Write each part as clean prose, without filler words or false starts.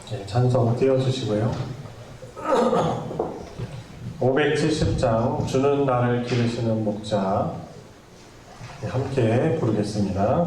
찬송 띄워주시고요. 570장 주는 나를 기르시는 목자 함께 부르겠습니다.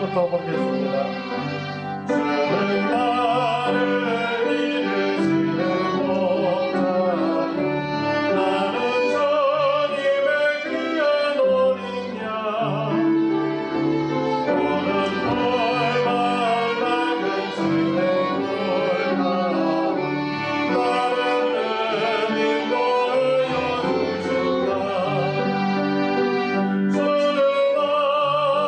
부터 보겠습니다. 주는 나를 기르시는 목자요 나는 주님의 귀한 어린 양 푸른 풀만 맑은 진행을 가고 나를 인도하여 주신다. 주는 나의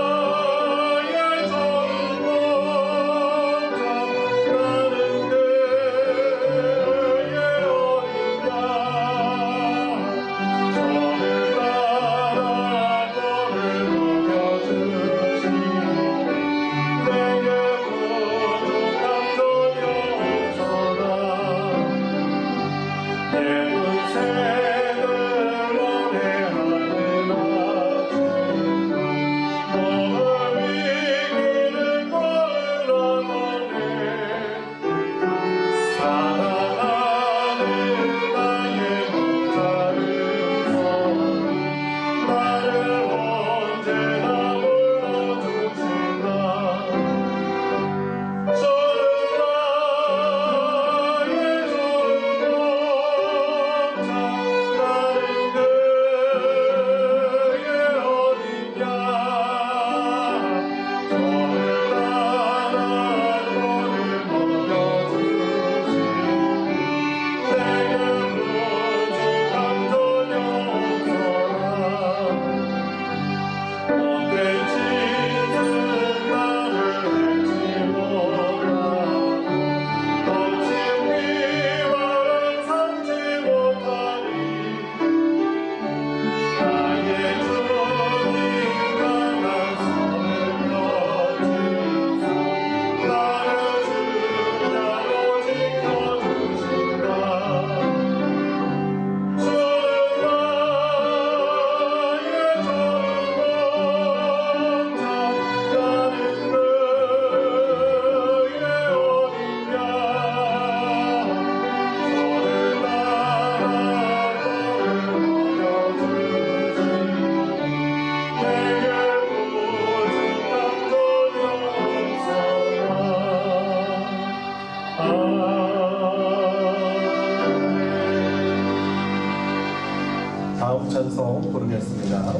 부르겠습니다.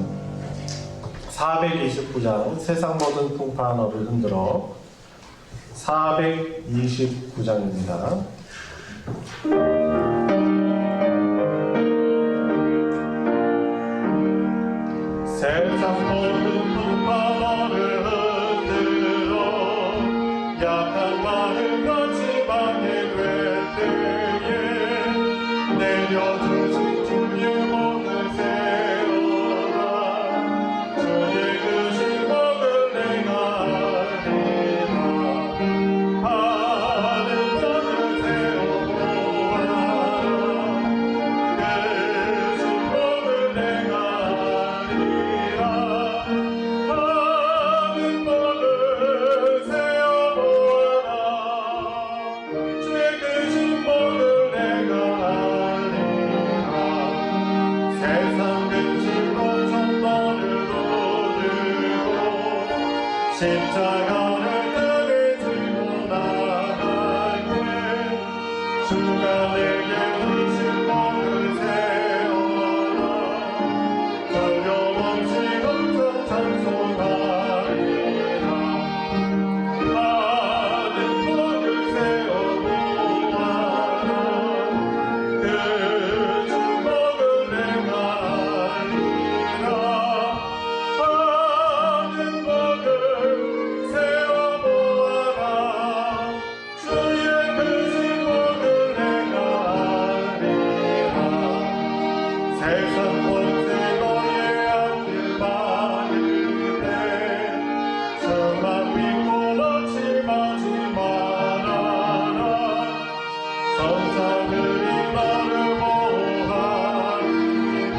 429장 세상 모든 풍파한 너를 흔들어 429장입니다. 세상 모든 풍파 너를 흔들어 약한 마음 같이 막게 될 때에 내려주신 주의 몸을 세워라 주의 그 신복을 내가 알리라 하는 것을 세워보아라 그 신복을 내가 알리라 하는 것을 세워보아라 주의 그 신복을 내가 알리라 세상 근심 걱정 너를 도들고 십자가를 등에 지고 나갈 때 주가 내게 그 신복을 세워라 두려움없이 걱정 찬송하리라 하는 것을 세워보아라 그 주복을 내가 알리라 하는 것을 세워보아라 주의 그 신복을 내가 알리라 세상 권세 너의 앞길 막을 때 주만 믿고 낙심하지 말아라 천사들이 너를 보호하리니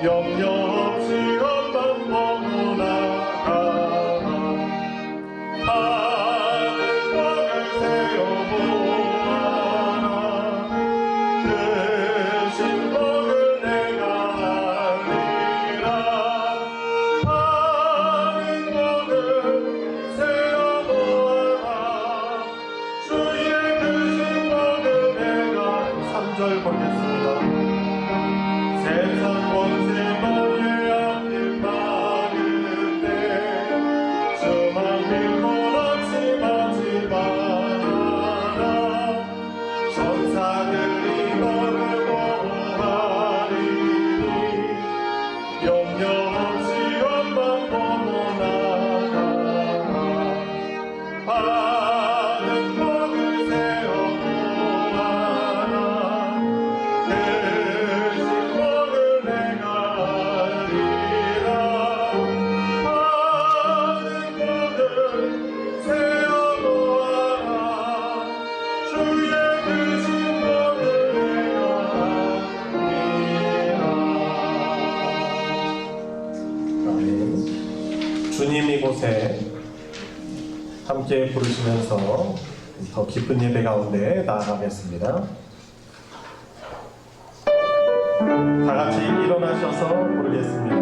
염려 없이 겉만 보고 나가라 하는 것을 세워보아라 그 신복을 내가 알리라 하는 것을 세워보아라 주의 그 신복을 내가 3절 보겠습니다. 세상 권세 너의 앞길 막을 때 주만 믿고 낙심하지 말아라 천사들이 너를 보호하리니 염려 없이 겉만 보고 나가라 하는 것을 세워보아라 그 신복을 내가 알리라 하는 것을 세워보아라 주의 그 신복을 내가 알리라 아멘. 주님 이곳에 함께 부르시면서 더 깊은 예배 가운데 나아가겠습니다. 다 같이 일어나셔서 부르겠습니다.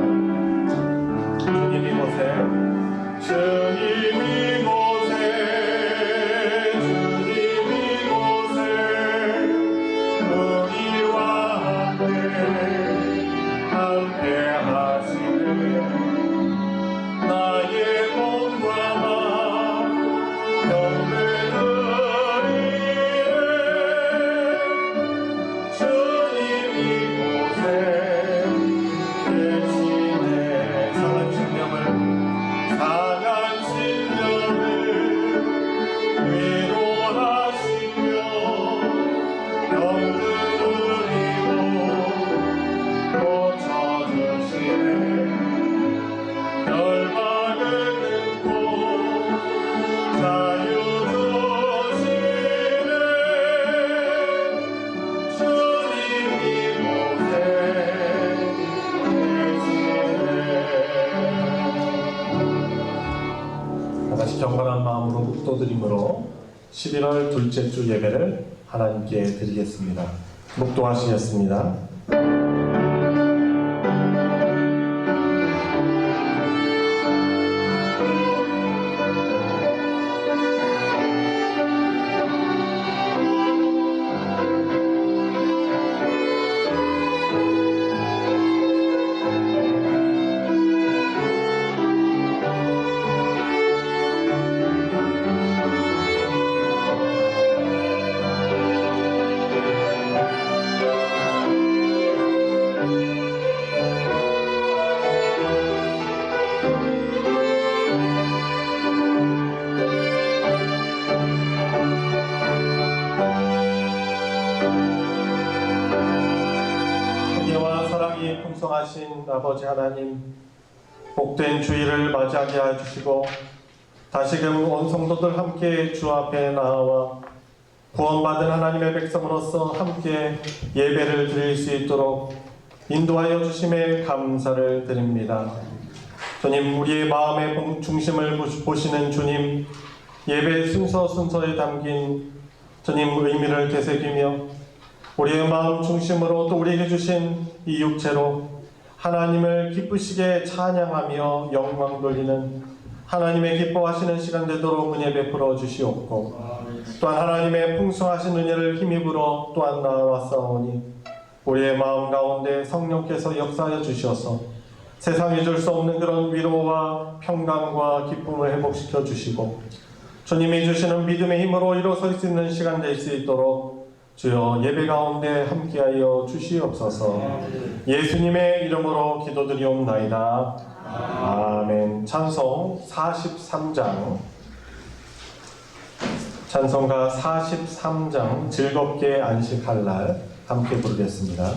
주님 이곳에 주님 이곳에 주님 이곳에 우리와 함께 하시네 나의 몸과 맘 경배드리네 주님 이곳에 계시네 상한 심령을 위로하시며 병들이고 고쳐주시네 열방을 끊고 자유 주시네 주님 이곳에 계시네 다시 경건한 마음으로 묵도드림으로 11월 둘째 주 예배를 하나님께 드리겠습니다. 묵도하시겠습니다. 아버지 하나님, 복된 주일을 맞이하게 해주시고 다시금 온 성도들 함께 주 앞에 나와 구원받은 하나님의 백성으로서 함께 예배를 드릴 수 있도록 인도하여 주심에 감사를 드립니다. 주님, 우리의 마음의 중심을 보시는 주님, 예배 순서에 담긴 주님 의미를 되새기며 우리의 마음 중심으로 또 우리에게 주신 이 육체로 하나님을 기쁘시게 찬양하며 영광 돌리는 하나님의 기뻐하시는 시간 되도록 은혜 베풀어 주시옵고, 또한 하나님의 풍성하신 은혜를 힘입으로 또한 나아왔사오니 우리의 마음 가운데 성령께서 역사하여 주셔서 세상에 줄 수 없는 그런 위로와 평강과 기쁨을 회복시켜 주시고 주님이 주시는 믿음의 힘으로 일어설 수 있는 시간 될 수 있도록 주여 예배 가운데 함께하여 주시옵소서. 예수님의 이름으로 기도드리옵나이다. 아멘. 찬송 43장, 찬송가 43장 즐겁게 안식할 날 함께 부르겠습니다.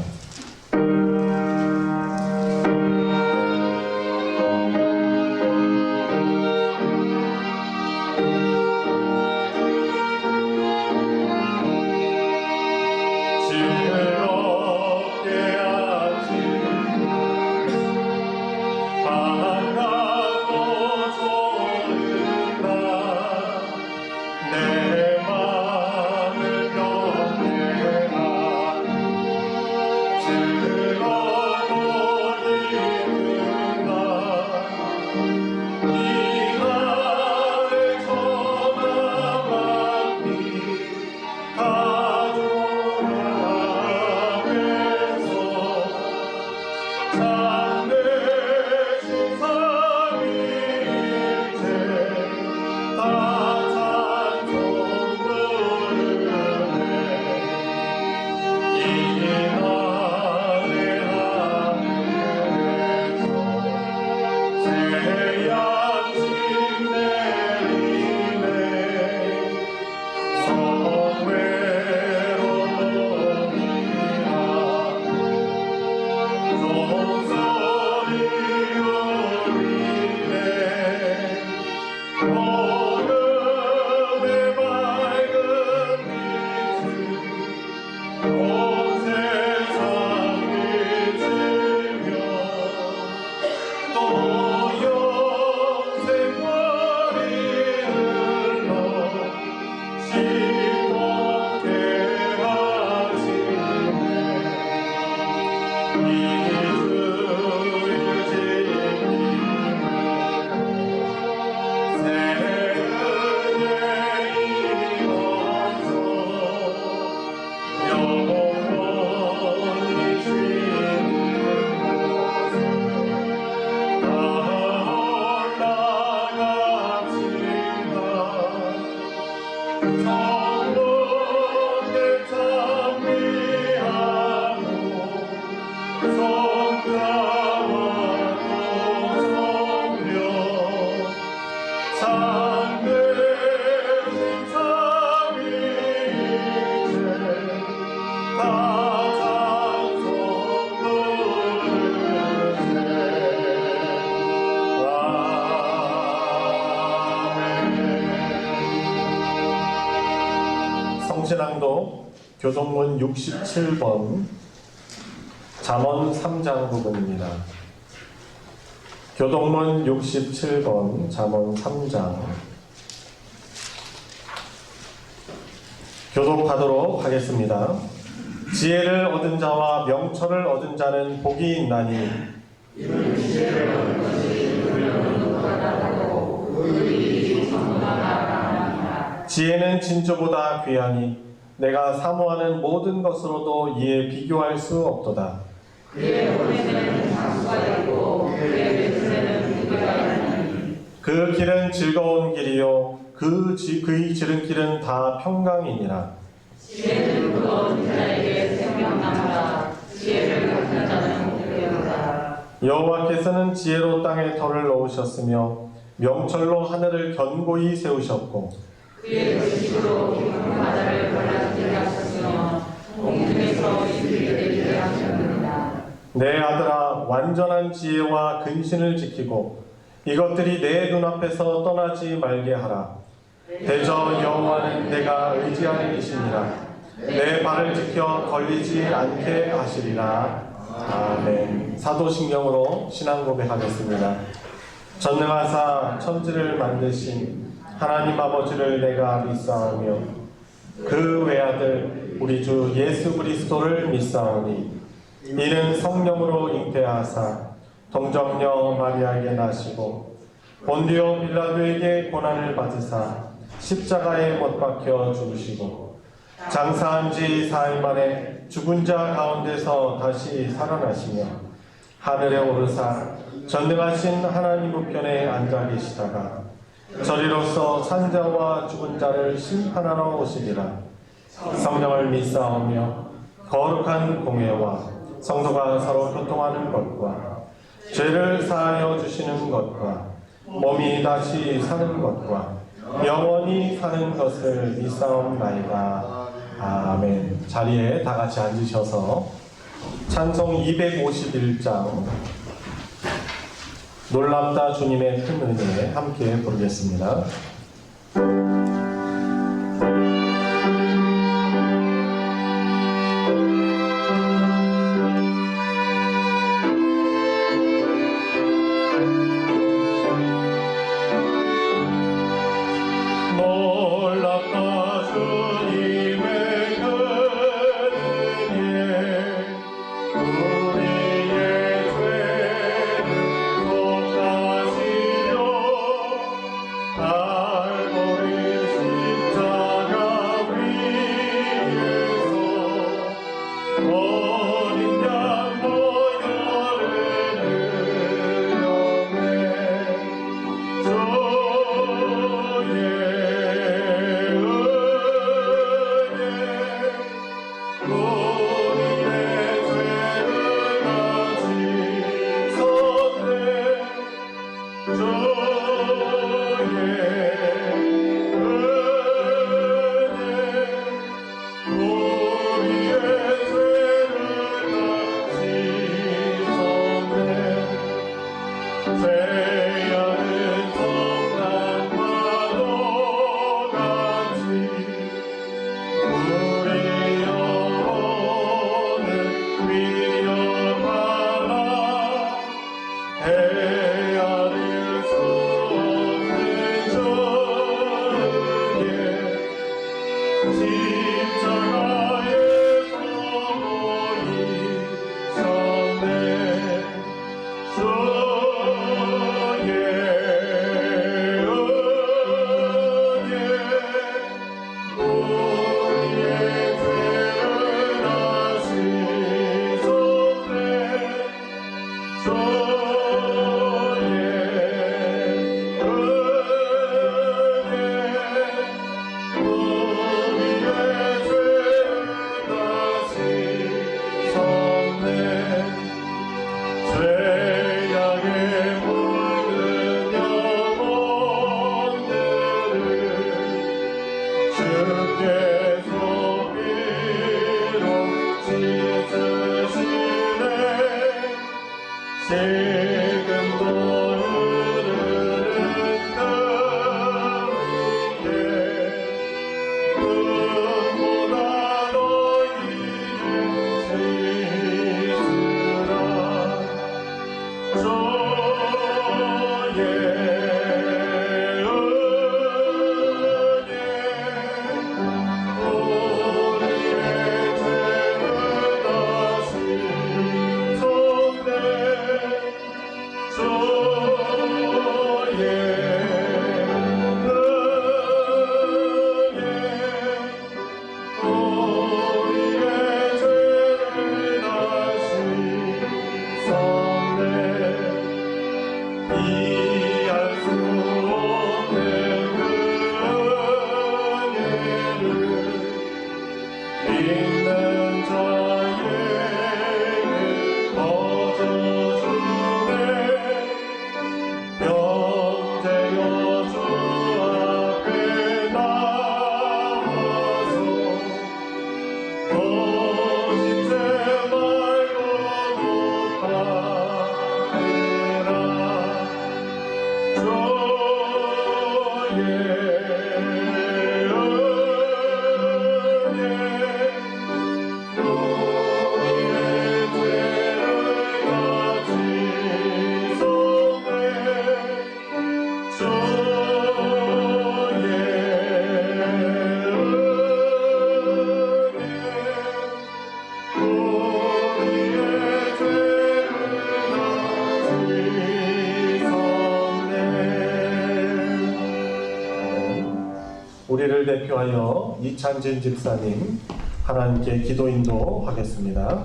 성신앙도 교동문 67번 잠언 3장 부분입니다. 교동문 67번 잠언 3장 교독하도록 하겠습니다. 지혜를 얻은 자와 명철을 얻은 자는 복이 있나니 지혜는 진주보다 귀하니 내가 사모하는 모든 것으로도 이에 비교할 수 없도다. 그의 몸에는 장수가 있고 그의 왼손에는 무게가 있나니 그 길은 즐거운 길이요 그의 지름길은 다 평강이니라. 지혜는 무거운 자에게 생명나무라. 지혜를 갖는 자는 복되도다. 여호와께서는 지혜로 땅에 털을 놓으셨으며 명철로 하늘을 견고히 세우셨고 그의 지식으로 깊은 바다를 갈라지게 하셨으며 공중에서 이슬이 내리게 하셨느니라. 내 아들아, 완전한 지혜와 근신을 지키고 이것들이 내 눈앞에서 떠나지 말게 하라. 대저 여호와는 내가 의지하는 이시니라. 내 발을 지켜 걸리지 않게 하시리라. 아멘. 사도신경으로 신앙 고백하겠습니다. 전능하사 천지를 만드신 하나님 아버지를 내가 믿사오며 그 외아들 우리 주 예수 그리스도를 믿사오니 이는 성령으로 잉태하사 동정녀 마리아에게 나시고 본디오 빌라도에게 고난을 받으사 십자가에 못 박혀 죽으시고 장사한 지 4일 만에 죽은 자 가운데서 다시 살아나시며 하늘에 오르사 전능하신 하나님 우편에 앉아 계시다가 저리로서 산자와 죽은 자를 심판하러 오시리라. 성령을 믿사오며 거룩한 공회와 성도가 서로 교통하는 것과 죄를 사하여 주시는 것과 몸이 다시 사는 것과 영원히 사는 것을 믿사옵나이다. 아멘. 자리에 다 같이 앉으셔서 찬송 251장 놀랍다 주님의 큰 은혜 함께 부르겠습니다. 놀랍다 주님의 큰 은혜 우리의 죄를 속하시려 갈보리 십자가 위에서 어린 양 보혈을 흘렸네. 죄악은 성난과도 같이 우리 영혼을 위협하라. 헤아릴 수 없는 죄에 십자가에서 보이셨네. 죄악에 물든 영혼들을 주께서 비록 씻으시네. 지금도 흐르는 그 위에 눈보다 너희를 씻으라. 주의 은혜 우리의 죄를 다시 쏟네. 주의 은혜 우리의 죄를 다시 쏟네. 이해할 수 없는 그 은혜를 믿는 자에게 거저주네. 영제여 주 앞에 나와서 거짓 제 말고 우리를 대표하여 이찬진 집사님 하나님께 기도 인도하겠습니다.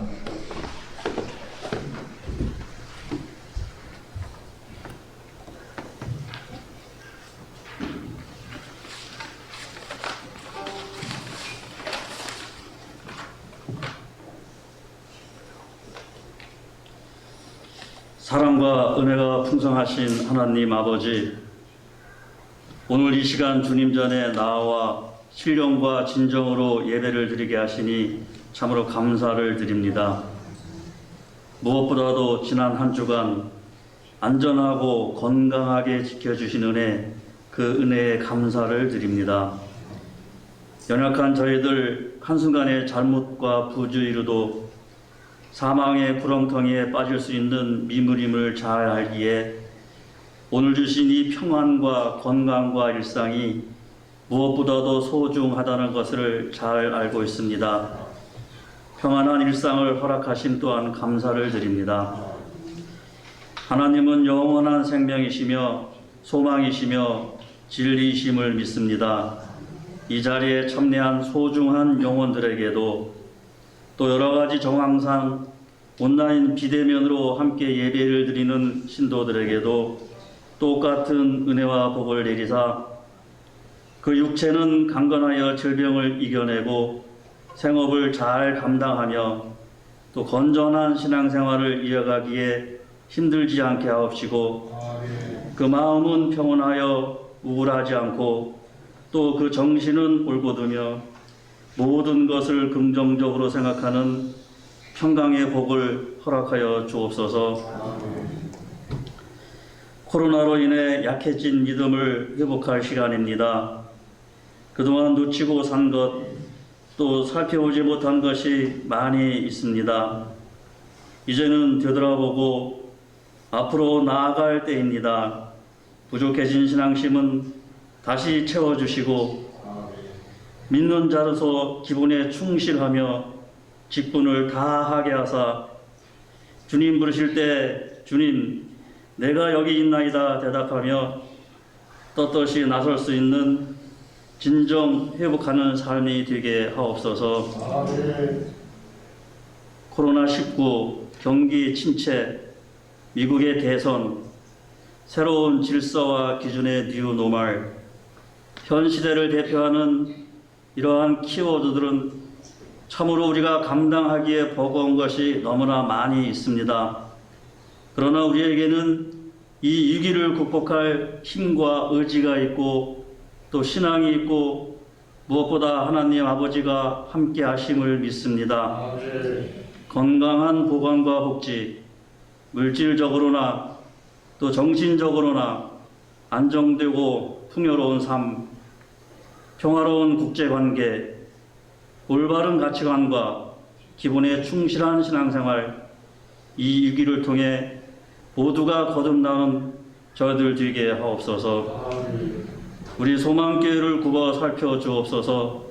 사랑과 은혜가 풍성하신 하나님 아버지, 오늘 이 시간 주님 전에 나와 신령과 진정으로 예배를 드리게 하시니 참으로 감사를 드립니다. 무엇보다도 지난 한 주간 안전하고 건강하게 지켜주신 은혜, 그 은혜에 감사를 드립니다. 연약한 저희들 한순간의 잘못과 부주의로도 사망의 구렁텅이에 빠질 수 있는 미물임을 잘 알기에 오늘 주신 이 평안과 건강과 일상이 무엇보다도 소중하다는 것을 잘 알고 있습니다. 평안한 일상을 허락하심 또한 감사를 드립니다. 하나님은 영원한 생명이시며 소망이시며 진리이심을 믿습니다. 이 자리에 참여한 소중한 영혼들에게도 또 여러 가지 정황상 온라인 비대면으로 함께 예배를 드리는 신도들에게도 똑같은 은혜와 복을 내리사 그 육체는 강건하여 질병을 이겨내고 생업을 잘 감당하며 또 건전한 신앙생활을 이어가기에 힘들지 않게 하옵시고 그 마음은 평온하여 우울하지 않고 또 그 정신은 올곧으며 모든 것을 긍정적으로 생각하는 평강의 복을 허락하여 주옵소서. 코로나로 인해 약해진 믿음을 회복할 시간입니다. 그동안 놓치고 산 것, 또 살펴보지 못한 것이 많이 있습니다. 이제는 되돌아보고 앞으로 나아갈 때입니다. 부족해진 신앙심은 다시 채워주시고 믿는 자로서 기본에 충실하며 직분을 다하게 하사 주님 부르실 때 주님 내가 여기 있나이다 대답하며 떳떳이 나설 수 있는 진정 회복하는 삶이 되게 하옵소서. 코로나19, 경기 침체, 미국의 대선, 새로운 질서와 기준의 뉴 노멀, 현 시대를 대표하는 이러한 키워드들은 참으로 우리가 감당하기에 버거운 것이 너무나 많이 있습니다. 그러나 우리에게는 이 위기를 극복할 힘과 의지가 있고 또 신앙이 있고 무엇보다 하나님 아버지가 함께 하심을 믿습니다. 건강한 보건과 복지, 물질적으로나 또 정신적으로나 안정되고 풍요로운 삶, 평화로운 국제관계, 올바른 가치관과 기본에 충실한 신앙생활, 이 위기를 통해 모두가 거듭나는 저희들 되게 하옵소서. 우리 소망교회를 굽어 살펴주옵소서.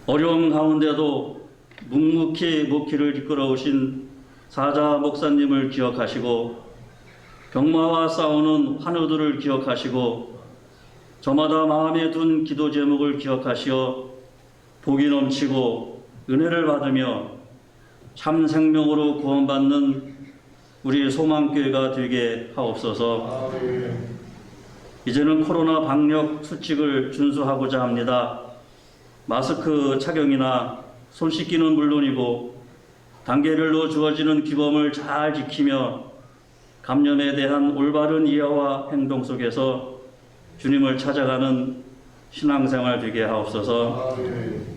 어려움 가운데도 묵묵히 목회를 이끌어오신 사자 목사님을 기억하시고 병마와 싸우는 환우들을 기억하시고 저마다 마음에 둔 기도 제목을 기억하시어 복이 넘치고 은혜를 받으며 참 생명으로 구원받는 우리 소망교회가 되게 하옵소서. 이제는 코로나 방역 수칙을 준수하고자 합니다. 마스크 착용이나 손 씻기는 물론이고 단계별로 주어지는 규범을 잘 지키며 감염에 대한 올바른 이해와 행동 속에서 주님을 찾아가는 신앙생활 되게 하옵소서.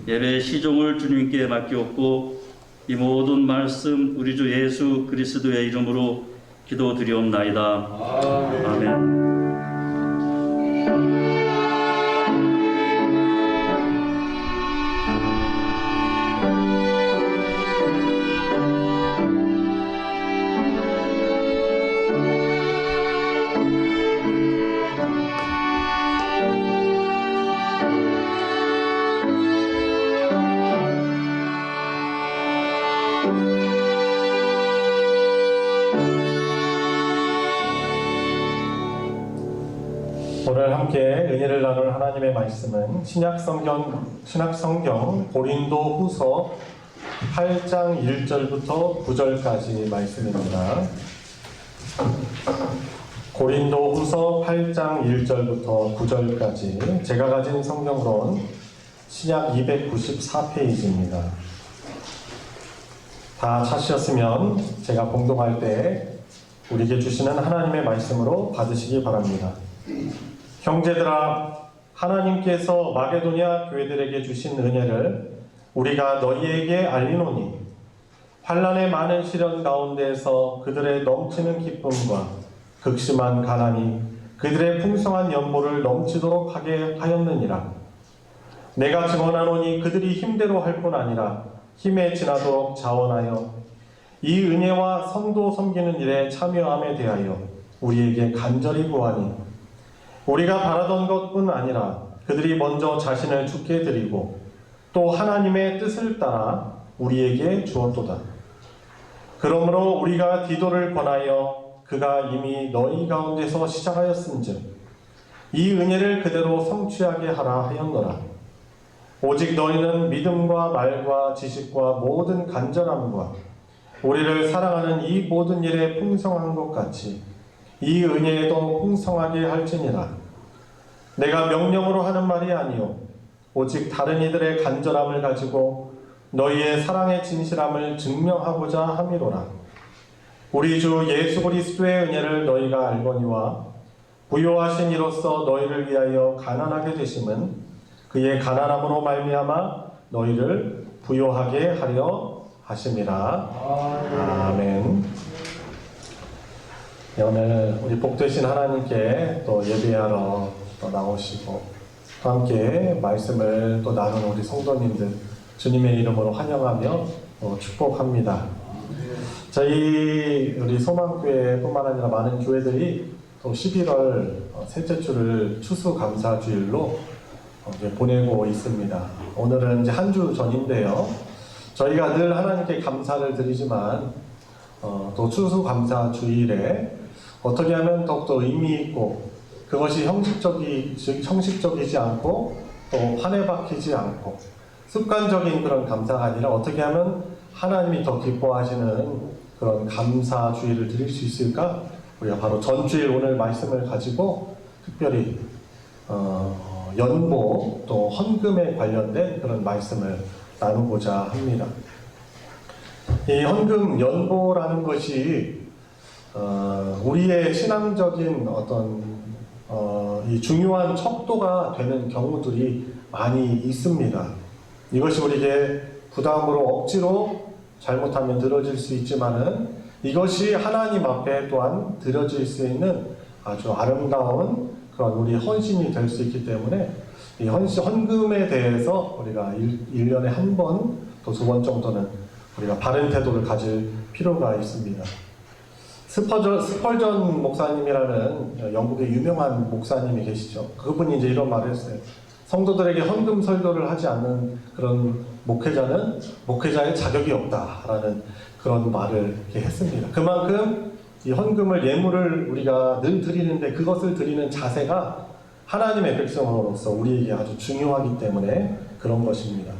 예배의 시종을 주님께 맡기옵고 이 모든 말씀 우리 주 예수 그리스도의 이름으로 기도드리옵나이다. 아멘. 오늘 함께 은혜를 나눌 하나님의 말씀은 신약성경 고린도 후서 8장 1절부터 9절까지 말씀입니다. 고린도 후서 8장 1절부터 9절까지 제가 가진 성경으로는 신약 294페이지입니다. 다 찾으셨으면 제가 봉독할 때 우리에게 주시는 하나님의 말씀으로 받으시기 바랍니다. 형제들아, 하나님께서 마게도냐 교회들에게 주신 은혜를 우리가 너희에게 알리노니 환난의 많은 시련 가운데에서 그들의 넘치는 기쁨과 극심한 가난이 그들의 풍성한 연보를 넘치도록 하게 하였느니라. 내가 증언하노니 그들이 힘대로 할 뿐 아니라 힘에 지나도록 자원하여 이 은혜와 성도 섬기는 일에 참여함에 대하여 우리에게 간절히 구하니 우리가 바라던 것뿐 아니라 그들이 먼저 자신을 주께 드리고 또 하나님의 뜻을 따라 우리에게 주었도다. 그러므로 우리가 디도를 권하여 그가 이미 너희 가운데서 시작하였은즉 이 은혜를 그대로 성취하게 하라 하였노라. 오직 너희는 믿음과 말과 지식과 모든 간절함과 우리를 사랑하는 이 모든 일에 풍성한 것 같이 이 은혜에도 풍성하게 할지니라. 내가 명령으로 하는 말이 아니요 오직 다른 이들의 간절함을 가지고 너희의 사랑의 진실함을 증명하고자 함이로라. 우리 주 예수 그리스도의 은혜를 너희가 알거니와 부요하신 이로써 너희를 위하여 가난하게 되심은 그의 가난함으로 말미암아 너희를 부요하게 하려 하심이라. 아멘. 네, 오늘 우리 복되신 하나님께 또 예배하러 또 나오시고 또 함께 말씀을 또 나누는 우리 성도님들 주님의 이름으로 환영하며 축복합니다. 저희 우리 소망교회뿐만 아니라 많은 교회들이 또 11월 셋째 주를 추수감사주일로 보내고 있습니다. 오늘은 이제 한 주 전인데요. 저희가 늘 하나님께 감사를 드리지만 또 추수감사주일에 어떻게 하면 더욱더 의미 있고 그것이 형식적이지 않고 또 판에 박히지 않고 습관적인 그런 감사가 아니라 어떻게 하면 하나님이 더 기뻐하시는 그런 감사주일을 드릴 수 있을까? 우리가 바로 전주일 오늘 말씀을 가지고 특별히 연보 또 헌금에 관련된 그런 말씀을 나누고자 합니다. 이 헌금 연보라는 것이 우리의 신앙적인 어떤 이 중요한 척도가 되는 경우들이 많이 있습니다. 이것이 우리에게 부담으로 억지로 잘못하면 들어질 수 있지만은 이것이 하나님 앞에 또한 드려질 수 있는 아주 아름다운 그런 우리 헌신이 될 수 있기 때문에 이 헌금에 대해서 우리가 1년에 한 번, 또 2번 정도는 우리가 바른 태도를 가질 필요가 있습니다. 스펄전 목사님이라는 영국의 유명한 목사님이 계시죠. 그분이 이제 이런 말을 했어요. 성도들에게 헌금 설교를 하지 않는 그런 목회자는 목회자의 자격이 없다라는 그런 말을 이렇게 했습니다. 그만큼 이 헌금을 예물을 우리가 늘 드리는데 그것을 드리는 자세가 하나님의 백성으로서 우리에게 아주 중요하기 때문에 그런 것입니다.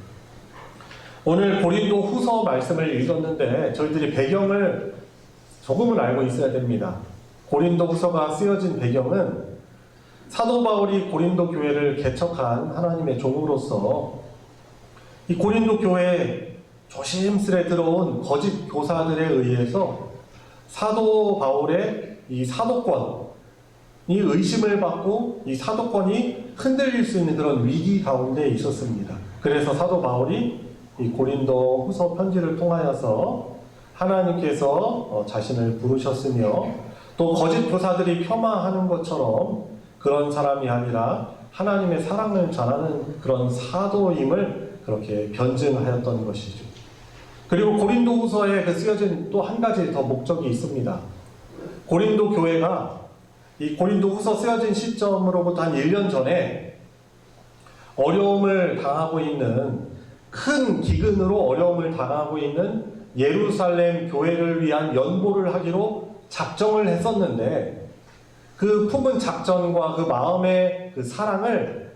오늘 고린도 후서 말씀을 읽었는데 저희들이 배경을 조금은 알고 있어야 됩니다. 고린도 후서가 쓰여진 배경은 사도 바울이 고린도 교회를 개척한 하나님의 종으로서 이 고린도 교회에 조심스레 들어온 거짓 교사들에 의해서 사도 바울의 이 사도권이 의심을 받고 이 사도권이 흔들릴 수 있는 그런 위기 가운데 있었습니다. 그래서 사도 바울이 이 고린도 후서 편지를 통하여서 하나님께서 자신을 부르셨으며 또 거짓 교사들이 폄하하는 것처럼 그런 사람이 아니라 하나님의 사랑을 전하는 그런 사도임을 그렇게 변증하였던 것이죠. 그리고 고린도 후서에 쓰여진 또 한 가지 더 목적이 있습니다. 고린도 교회가 이 고린도 후서 쓰여진 시점으로부터 한 1년 전에 어려움을 당하고 있는 큰 기근으로 어려움을 당하고 있는 예루살렘 교회를 위한 연보를 하기로 작정을 했었는데 그 품은 작전과 그 마음의 그 사랑을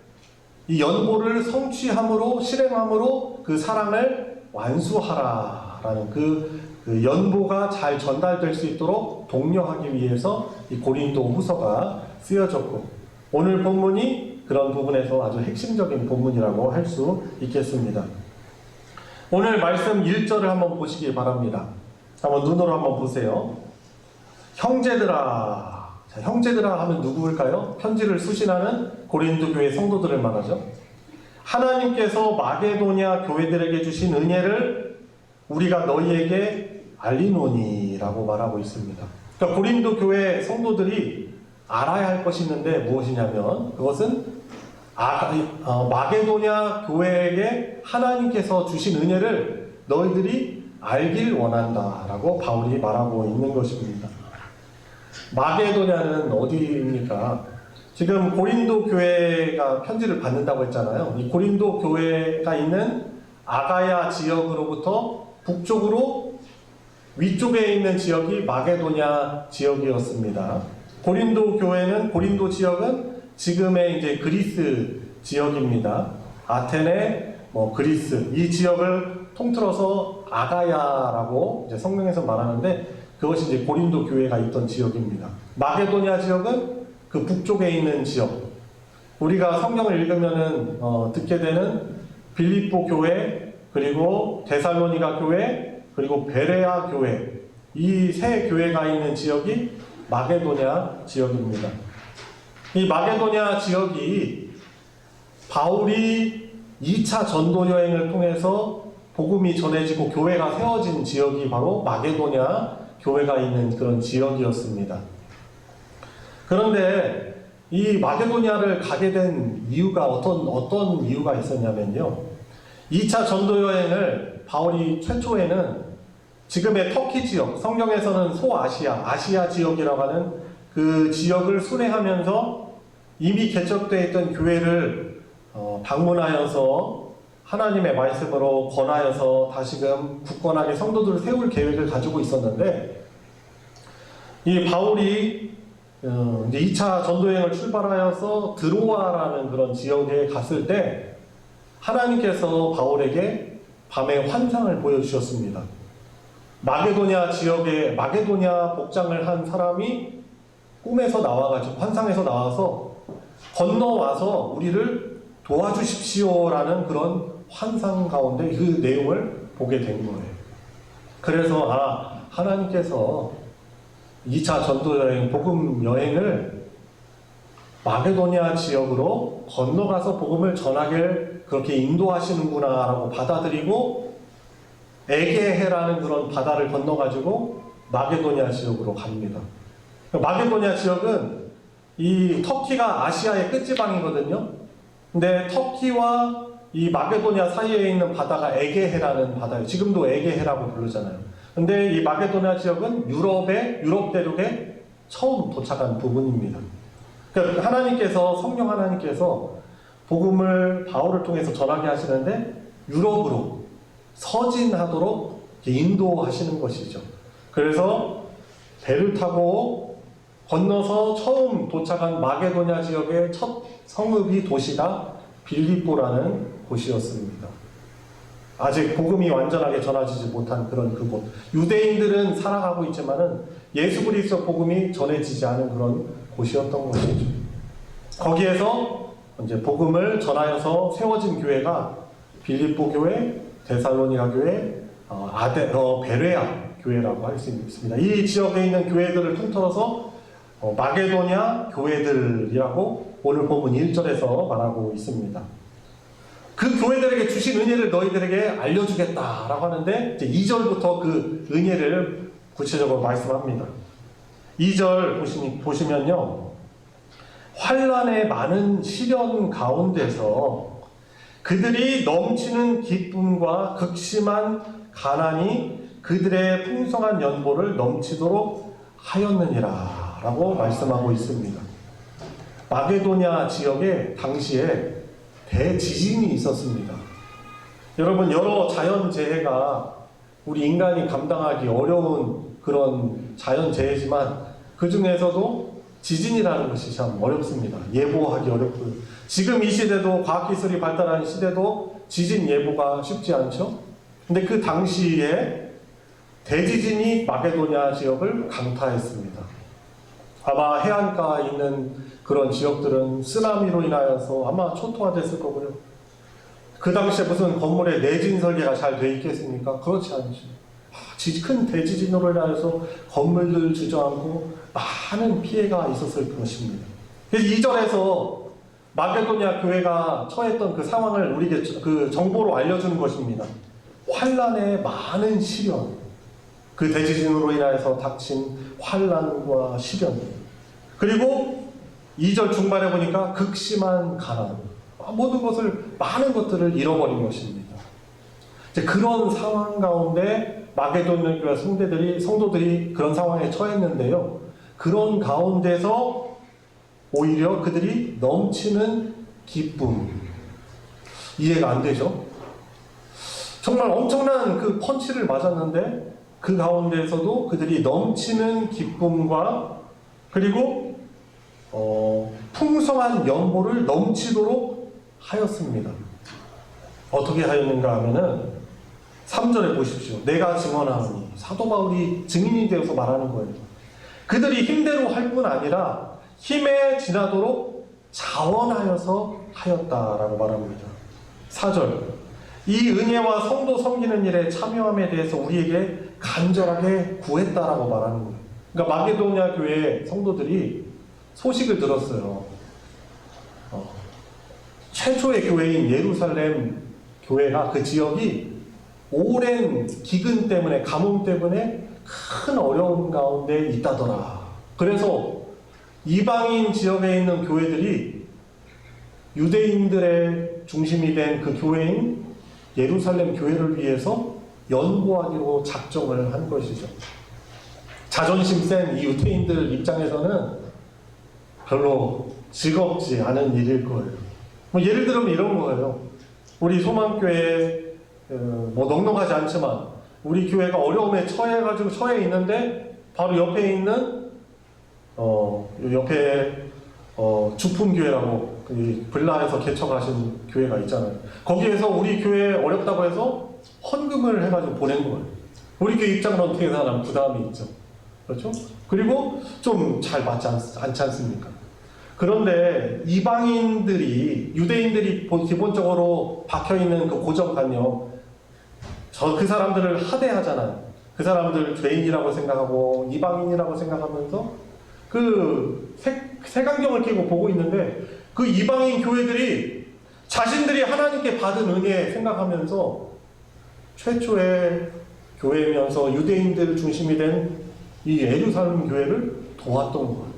이 연보를 성취함으로 실행함으로 그 사랑을 완수하라라는 그 연보가 잘 전달될 수 있도록 독려하기 위해서 이 고린도 후서가 쓰여졌고 오늘 본문이 그런 부분에서 아주 핵심적인 본문이라고 할 수 있겠습니다. 오늘 말씀 1절을 한번 보시기 바랍니다. 한번 눈으로 한번 보세요. 형제들아. 자, 형제들아 하면 누구일까요? 편지를 수신하는 고린도 교회 성도들을 말하죠. 하나님께서 마게도냐 교회들에게 주신 은혜를 우리가 너희에게 알리노니라고 말하고 있습니다. 그러니까 고린도 교회 성도들이 알아야 할 것이 있는데 무엇이냐면 그것은 마게도냐 교회에게 하나님께서 주신 은혜를 너희들이 알길 원한다라고 바울이 말하고 있는 것입니다. 마게도냐는 어디입니까? 지금 고린도 교회가 편지를 받는다고 했잖아요. 이 고린도 교회가 있는 아가야 지역으로부터 북쪽으로 위쪽에 있는 지역이 마게도냐 지역이었습니다. 고린도 교회는 고린도 지역은 지금의 이제 그리스 지역입니다. 아테네, 그리스 이 지역을 통틀어서 아가야라고 이제 성경에서 말하는데 그것이 이제 고린도 교회가 있던 지역입니다. 마게도냐 지역은 그 북쪽에 있는 지역. 우리가 성경을 읽으면은 듣게 되는 빌립보 교회, 그리고 데살로니가 교회, 그리고 베레아 교회 이 세 교회가 있는 지역이 마게도냐 지역입니다. 이 마게도냐 지역이 바울이 2차 전도 여행을 통해서 복음이 전해지고 교회가 세워진 지역이 바로 마게도냐 교회가 있는 그런 지역이었습니다. 그런데 이 마게도냐를 가게 된 이유가 어떤 이유가 있었냐면요. 2차 전도 여행을 바울이 최초에는 지금의 터키 지역, 성경에서는 아시아 지역이라고 하는 그 지역을 순회하면서 이미 개척되어 있던 교회를 방문하여서 하나님의 말씀으로 권하여서 다시금 굳건하게 성도들을 세울 계획을 가지고 있었는데 이 바울이 이제 2차 전도여행을 출발하여서 드로아라는 그런 지역에 갔을 때 하나님께서 바울에게 밤에 환상을 보여주셨습니다. 마게도냐 지역에 마게도냐 복장을 한 사람이 꿈에서 나와가지고 환상에서 나와서 건너와서 우리를 도와주십시오라는 그런 환상 가운데 그 내용을 보게 된 거예요. 그래서 하나님께서 2차 전도여행, 복음 여행을 마게도냐 지역으로 건너가서 복음을 전하길 그렇게 인도하시는구나 라고 받아들이고 에게해라는 그런 바다를 건너가지고 마게도냐 지역으로 갑니다. 마게도냐 지역은 이 터키가 아시아의 끝지방이거든요. 근데 터키와 이 마게도냐 사이에 있는 바다가 에게해라는 바다예요. 지금도 에게해라고 부르잖아요. 근데 이 마게도냐 지역은 유럽 대륙에 처음 도착한 부분입니다. 그러니까 성령 하나님께서 복음을 바울을 통해서 전하게 하시는데 유럽으로 서진하도록 인도하시는 것이죠. 그래서 배를 타고 건너서 처음 도착한 마게도냐 지역의 첫 성읍이 도시가 빌립보라는 곳이었습니다. 아직 복음이 완전하게 전해지지 못한 그런 그곳. 유대인들은 살아가고 있지만은 예수 그리스도 복음이 전해지지 않은 그런 곳이었던 것이죠. 거기에서 이제 복음을 전하여서 세워진 교회가 빌립보 교회, 데살로니가 교회, 베레아 교회라고 할 수 있습니다. 이 지역에 있는 교회들을 통틀어서 마게도냐 교회들이라고 오늘 본문 1절에서 말하고 있습니다. 그 교회들에게 주신 은혜를 너희들에게 알려주겠다라고 하는데 이제 2절부터 그 은혜를 구체적으로 말씀합니다. 2절 보시면요. 환난의 많은 시련 가운데서 그들이 넘치는 기쁨과 극심한 가난이 그들의 풍성한 연보를 넘치도록 하였느니라 라고 말씀하고 있습니다. 마게도냐 지역에 당시에 대지진이 있었습니다. 여러분, 여러 자연재해가 우리 인간이 감당하기 어려운 그런 자연재해지만 그 중에서도 지진이라는 것이 참 어렵습니다. 예보하기 어렵고요. 지금 이 시대도 과학기술이 발달하는 시대도 지진 예보가 쉽지 않죠. 근데 그 당시에 대지진이 마게도냐 지역을 강타했습니다. 아마 해안가에 있는 그런 지역들은 쓰나미로 인하여서 아마 초토화됐을 거고요. 그 당시에 무슨 건물에 내진 설계가 잘 돼 있겠습니까? 그렇지 않죠. 큰 대지진으로 인하여서 건물들 주저앉고 많은 피해가 있었을 것입니다. 그래서 이전에서 마게도냐 교회가 처했던 그 상황을 우리에게 그 정보로 알려주는 것입니다. 환란의 많은 시련, 그 대지진으로 인하여서 닥친 환란과 시련, 그리고 2절 중반에 보니까 극심한 가난, 모든 것을 많은 것들을 잃어버린 것입니다. 이제 그런 상황 가운데 마게도냐 교회 성도들이 그런 상황에 처했는데요. 그런 가운데서 오히려 그들이 넘치는 기쁨, 이해가 안 되죠? 정말 엄청난 그 펀치를 맞았는데 그 가운데서도 그들이 넘치는 기쁨과 그리고 풍성한 연보를 넘치도록 하였습니다. 어떻게 하였는가 하면은 3절에 보십시오. 내가 증언하노니, 사도 바울이 증인이 되어서 말하는 거예요. 그들이 힘대로 할 뿐 아니라 힘에 지나도록 자원하여서 하였다라고 말합니다. 4절, 이 은혜와 성도 섬기는 일에 참여함에 대해서 우리에게 간절하게 구했다라고 말하는 거예요. 그러니까 마게도냐 교회 성도들이 소식을 들었어요. 최초의 교회인 예루살렘 교회가 그 지역이 오랜 기근 때문에, 가뭄 때문에 큰 어려움 가운데 있다더라. 그래서 이방인 지역에 있는 교회들이 유대인들의 중심이 된 그 교회인 예루살렘 교회를 위해서 연구하기로 작정을 한 것이죠. 자존심 센 이 유대인들 입장에서는 별로 즐겁지 않은 일일 거예요. 예를 들면 이런 거예요. 우리 소망교회 넉넉하지 않지만 우리 교회가 어려움에 처해 있는데 바로 옆에 있는 옆에 주품교회라고 블라에서 개척하신 교회가 있잖아요. 거기에서 우리 교회 어렵다고 해서 헌금을 해가지고 보낸 거예요. 우리 교회 입장은 어떻게 생각하면 부담이 있죠. 그렇죠? 그리고 좀 잘 맞지 않지 않습니까? 그런데 이방인들이, 유대인들이 기본적으로 박혀있는 그 고정관념, 그 사람들을 하대하잖아요. 그 사람들 죄인이라고 생각하고 이방인이라고 생각하면서 그 색안경을 끼고 보고 있는데 그 이방인 교회들이 자신들이 하나님께 받은 은혜 생각하면서 최초의 교회면서 유대인들 중심이 된 이 예루살렘 교회를 도왔던 거예요.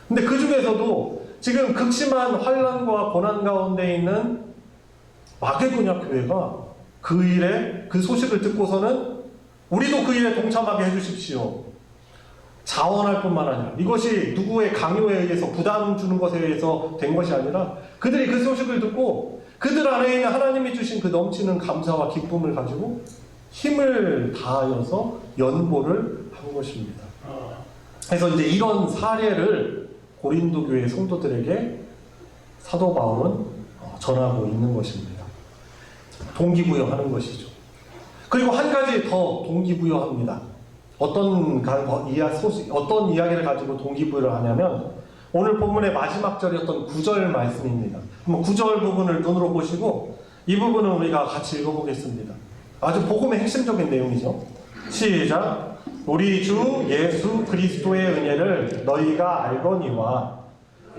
근데 그 중에서도 지금 극심한 환란과 고난 가운데 있는 마게도냐 교회가 그 일에, 그 소식을 듣고서는 우리도 그 일에 동참하게 해주십시오. 자원할 뿐만 아니라 이것이 누구의 강요에 의해서 부담 주는 것에 의해서 된 것이 아니라 그들이 그 소식을 듣고 그들 안에 있는 하나님이 주신 그 넘치는 감사와 기쁨을 가지고 힘을 다하여서 연보를 한 것입니다. 그래서 이제 이런 사례를 고린도 교회 성도들에게 사도 바울은 전하고 있는 것입니다. 동기부여하는 것이죠. 그리고 한 가지 더 동기부여합니다. 어떤 이야기를 가지고 동기부여를 하냐면 오늘 본문의 마지막 절이었던 9절 말씀입니다. 한번 9절 부분을 눈으로 보시고 이 부분은 우리가 같이 읽어보겠습니다. 아주 복음의 핵심적인 내용이죠. 시작. 우리 주 예수 그리스도의 은혜를 너희가 알거니와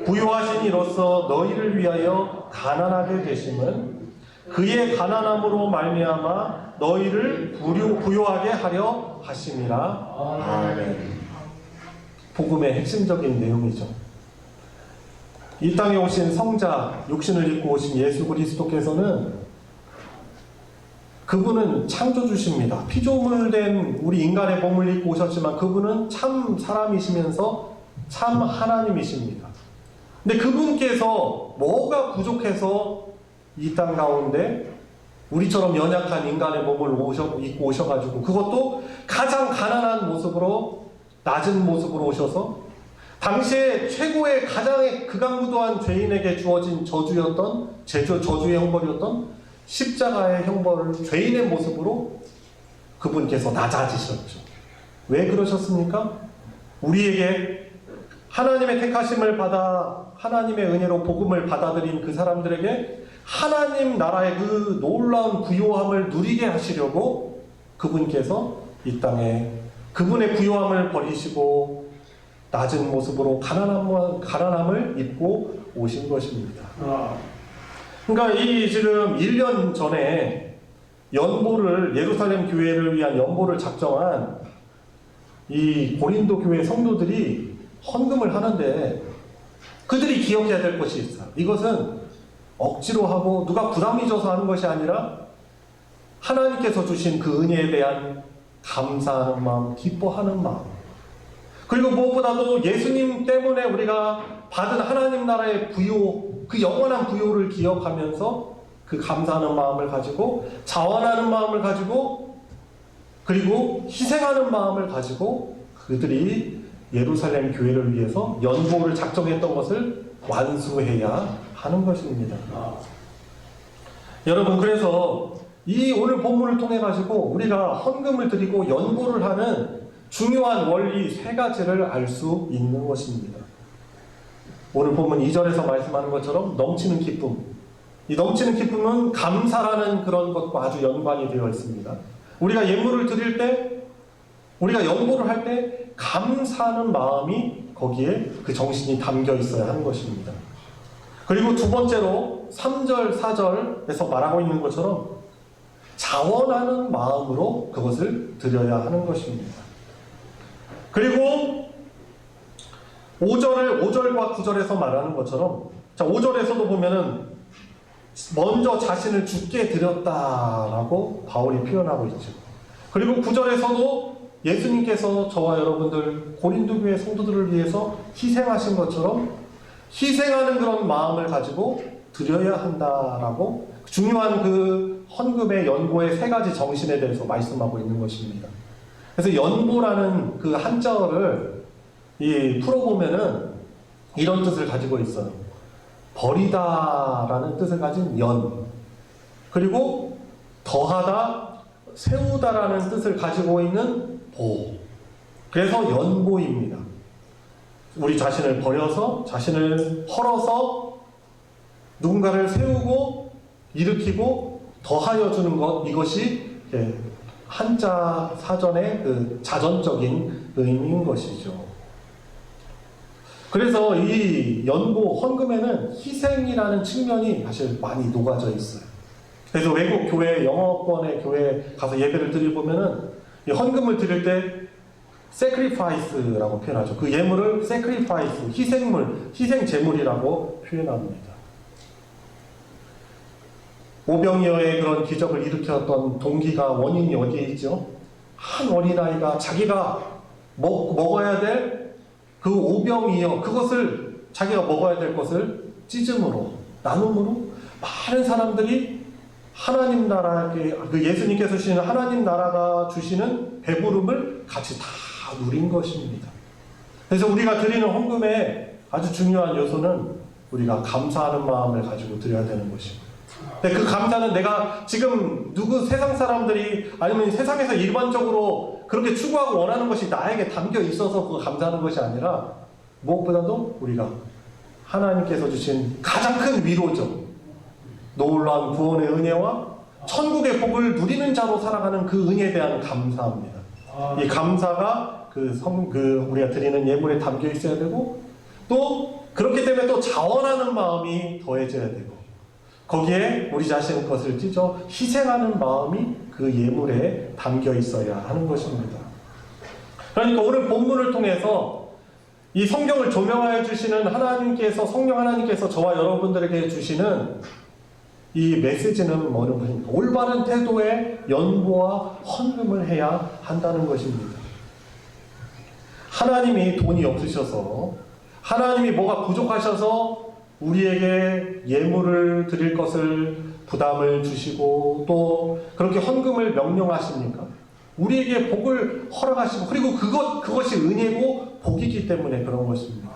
부요하신 이로써 너희를 위하여 가난하게 되심은 그의 가난함으로 말미암아 너희를 부요하게 하려 하심이라. 아멘. 복음의 핵심적인 내용이죠. 이 땅에 오신 성자, 육신을 입고 오신 예수 그리스도께서는 그분은 창조주십니다. 피조물된 우리 인간의 몸을 입고 오셨지만 그분은 참 사람이시면서 참 하나님이십니다. 근데 그분께서 뭐가 부족해서 이 땅 가운데 우리처럼 연약한 인간의 몸을 입고 오셔가지고 그것도 가장 가난한 모습으로, 낮은 모습으로 오셔서 당시에 최고의 가장 극악무도한 죄인에게 주어진 저주의 형벌이었던 십자가의 형벌을 죄인의 모습으로 그분께서 낮아지셨죠. 왜 그러셨습니까? 우리에게 하나님의 택하심을 받아 하나님의 은혜로 복음을 받아들인 그 사람들에게 하나님 나라의 그 놀라운 부요함을 누리게 하시려고 그분께서 이 땅에 그분의 부요함을 버리시고 낮은 모습으로 가난함을 입고 오신 것입니다. 그러니까 이 지금 1년 전에 연보를 예루살렘 교회를 위한 연보를 작정한 이 고린도 교회 성도들이 헌금을 하는데 그들이 기억해야 될 것이 있어요. 이것은 억지로 하고 누가 부담이 져서 하는 것이 아니라 하나님께서 주신 그 은혜에 대한 감사하는 마음, 기뻐하는 마음, 그리고 무엇보다도 예수님 때문에 우리가 받은 하나님 나라의 부요, 그 영원한 부요를 기억하면서 그 감사하는 마음을 가지고 자원하는 마음을 가지고 그리고 희생하는 마음을 가지고 그들이 예루살렘 교회를 위해서 연보를 작정했던 것을 완수해야 하는 것입니다. 여러분, 그래서 이 오늘 본문을 통해 가지고 우리가 헌금을 드리고 연보를 하는 중요한 원리 세 가지를 알 수 있는 것입니다. 오늘 본문 2절에서 말씀하는 것처럼 넘치는 기쁨, 이 넘치는 기쁨은 감사라는 그런 것과 아주 연관이 되어 있습니다. 우리가 예물을 드릴 때, 우리가 연보를 할 때 감사하는 마음이 거기에 그 정신이 담겨 있어야 하는 것입니다. 그리고 두 번째로 3절, 4절에서 말하고 있는 것처럼 자원하는 마음으로 그것을 드려야 하는 것입니다. 그리고 5절과 9절에서 말하는 것처럼, 자, 5절에서도 보면은 먼저 자신을 주께 드렸다라고 바울이 표현하고 있죠. 그리고 9절에서도 예수님께서 저와 여러분들 고린도 교회 성도들을 위해서 희생하신 것처럼 희생하는 그런 마음을 가지고 드려야 한다라고 중요한 그 헌금의 연보의 세 가지 정신에 대해서 말씀하고 있는 것입니다. 그래서 연보라는 그 한자어를 풀어보면은 이런 뜻을 가지고 있어요. 버리다라는 뜻을 가진 연, 그리고 더하다, 세우다라는 뜻을 가지고 있는 보. 그래서 연보입니다. 우리 자신을 버려서, 자신을 헐어서 누군가를 세우고 일으키고 더하여 주는 것, 이것이 한자 사전의 그 자전적인 의미인 것이죠. 그래서 이 연보 헌금에는 희생이라는 측면이 사실 많이 녹아져 있어요. 그래서 외국 교회, 영어권의 교회 가서 예배를 드리보면은 이 헌금을 드릴 때 sacrifice라고 표현하죠. 그 예물을 sacrifice, 희생물, 희생 제물이라고 표현합니다. 오병이어의 그런 기적을 일으켰던 동기가, 원인이 어디에 있죠? 한 어린아이가 자기가 먹어야 될 그 오병이어, 그것을 자기가 먹어야 될 것을 찢음으로, 나눔으로 많은 사람들이 하나님 나라에, 그 예수님께서 주시는 하나님 나라가 주시는 배부름을 같이 다 누린 것입니다. 그래서 우리가 드리는 헌금의 아주 중요한 요소는 우리가 감사하는 마음을 가지고 드려야 되는 것입니다. 근데 그 감사는 내가 지금 세상 사람들이 아니면 세상에서 일반적으로 그렇게 추구하고 원하는 것이 나에게 담겨 있어서 그 감사하는 것이 아니라 무엇보다도 우리가 하나님께서 주신 가장 큰 위로죠. 놀라운 구원의 은혜와 천국의 복을 누리는 자로 살아가는 그 은혜에 대한 감사합니다. 이 감사가 우리가 드리는 예물에 담겨 있어야 되고, 또 그렇기 때문에 또 자원하는 마음이 더해져야 되고, 거기에 우리 자신의 것을 찢어 희생하는 마음이 그 예물에 담겨 있어야 하는 것입니다. 그러니까 오늘 본문을 통해서 이 성경을 조명하여 주시는 성령 하나님께서 저와 여러분들에게 주시는 이 메시지는 뭐는 것입니까? 올바른 태도의 연보와 헌금을 해야 한다는 것입니다. 하나님이 돈이 없으셔서, 하나님이 뭐가 부족하셔서 우리에게 예물을 드릴 것을 부담을 주시고 또 그렇게 헌금을 명령하십니까? 우리에게 복을 허락하시고 그리고 그것이 은혜고 복이기 때문에 그런 것입니다.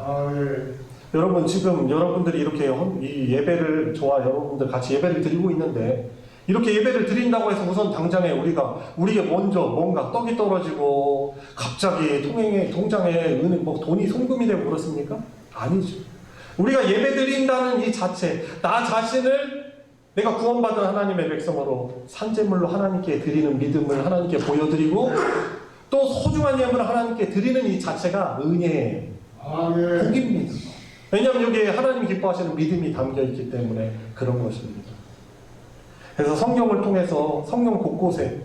여러분 지금 여러분들이 이렇게 이 예배를 저와 여러분들 같이 예배를 드리고 있는데 이렇게 예배를 드린다고 해서 우선 당장에 우리에게 먼저 뭔가 떡이 떨어지고 갑자기 통장에 돈이 송금이 되고 그렇습니까? 아니죠. 우리가 예배 드린다는 이 자체, 나 자신을 내가 구원받은 하나님의 백성으로 산제물로 하나님께 드리는 믿음을 하나님께 보여드리고 또 소중한 예물을 하나님께 드리는 이 자체가 은혜예요. 복입니다. 왜냐하면 여기에 하나님이 기뻐하시는 믿음이 담겨있기 때문에 그런 것입니다. 그래서 성경을 통해서 성경 곳곳에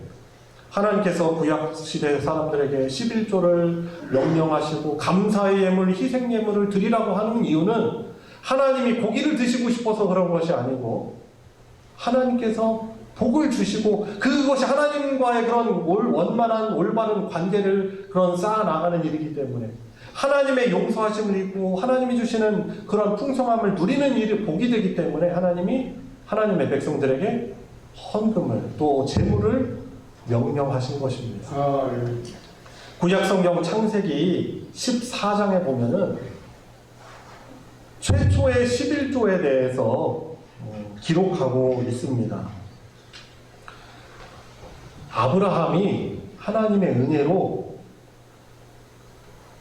하나님께서 구약시대 사람들에게 11조를 명령하시고 감사의 예물, 희생 예물을 드리라고 하는 이유는 하나님이 고기를 드시고 싶어서 그런 것이 아니고 하나님께서 복을 주시고 그것이 하나님과의 그런 원만한 올바른 관계를 그런 쌓아나가는 일이기 때문에 하나님의 용서하심을 입고 하나님이 주시는 그런 풍성함을 누리는 일이 복이 되기 때문에 하나님이 하나님의 백성들에게 헌금을 또 제물을 명령하신 것입니다. 구약성경 창세기 14장에 보면은 최초의 11조에 대해서 기록하고 있습니다. 아브라함이 하나님의 은혜로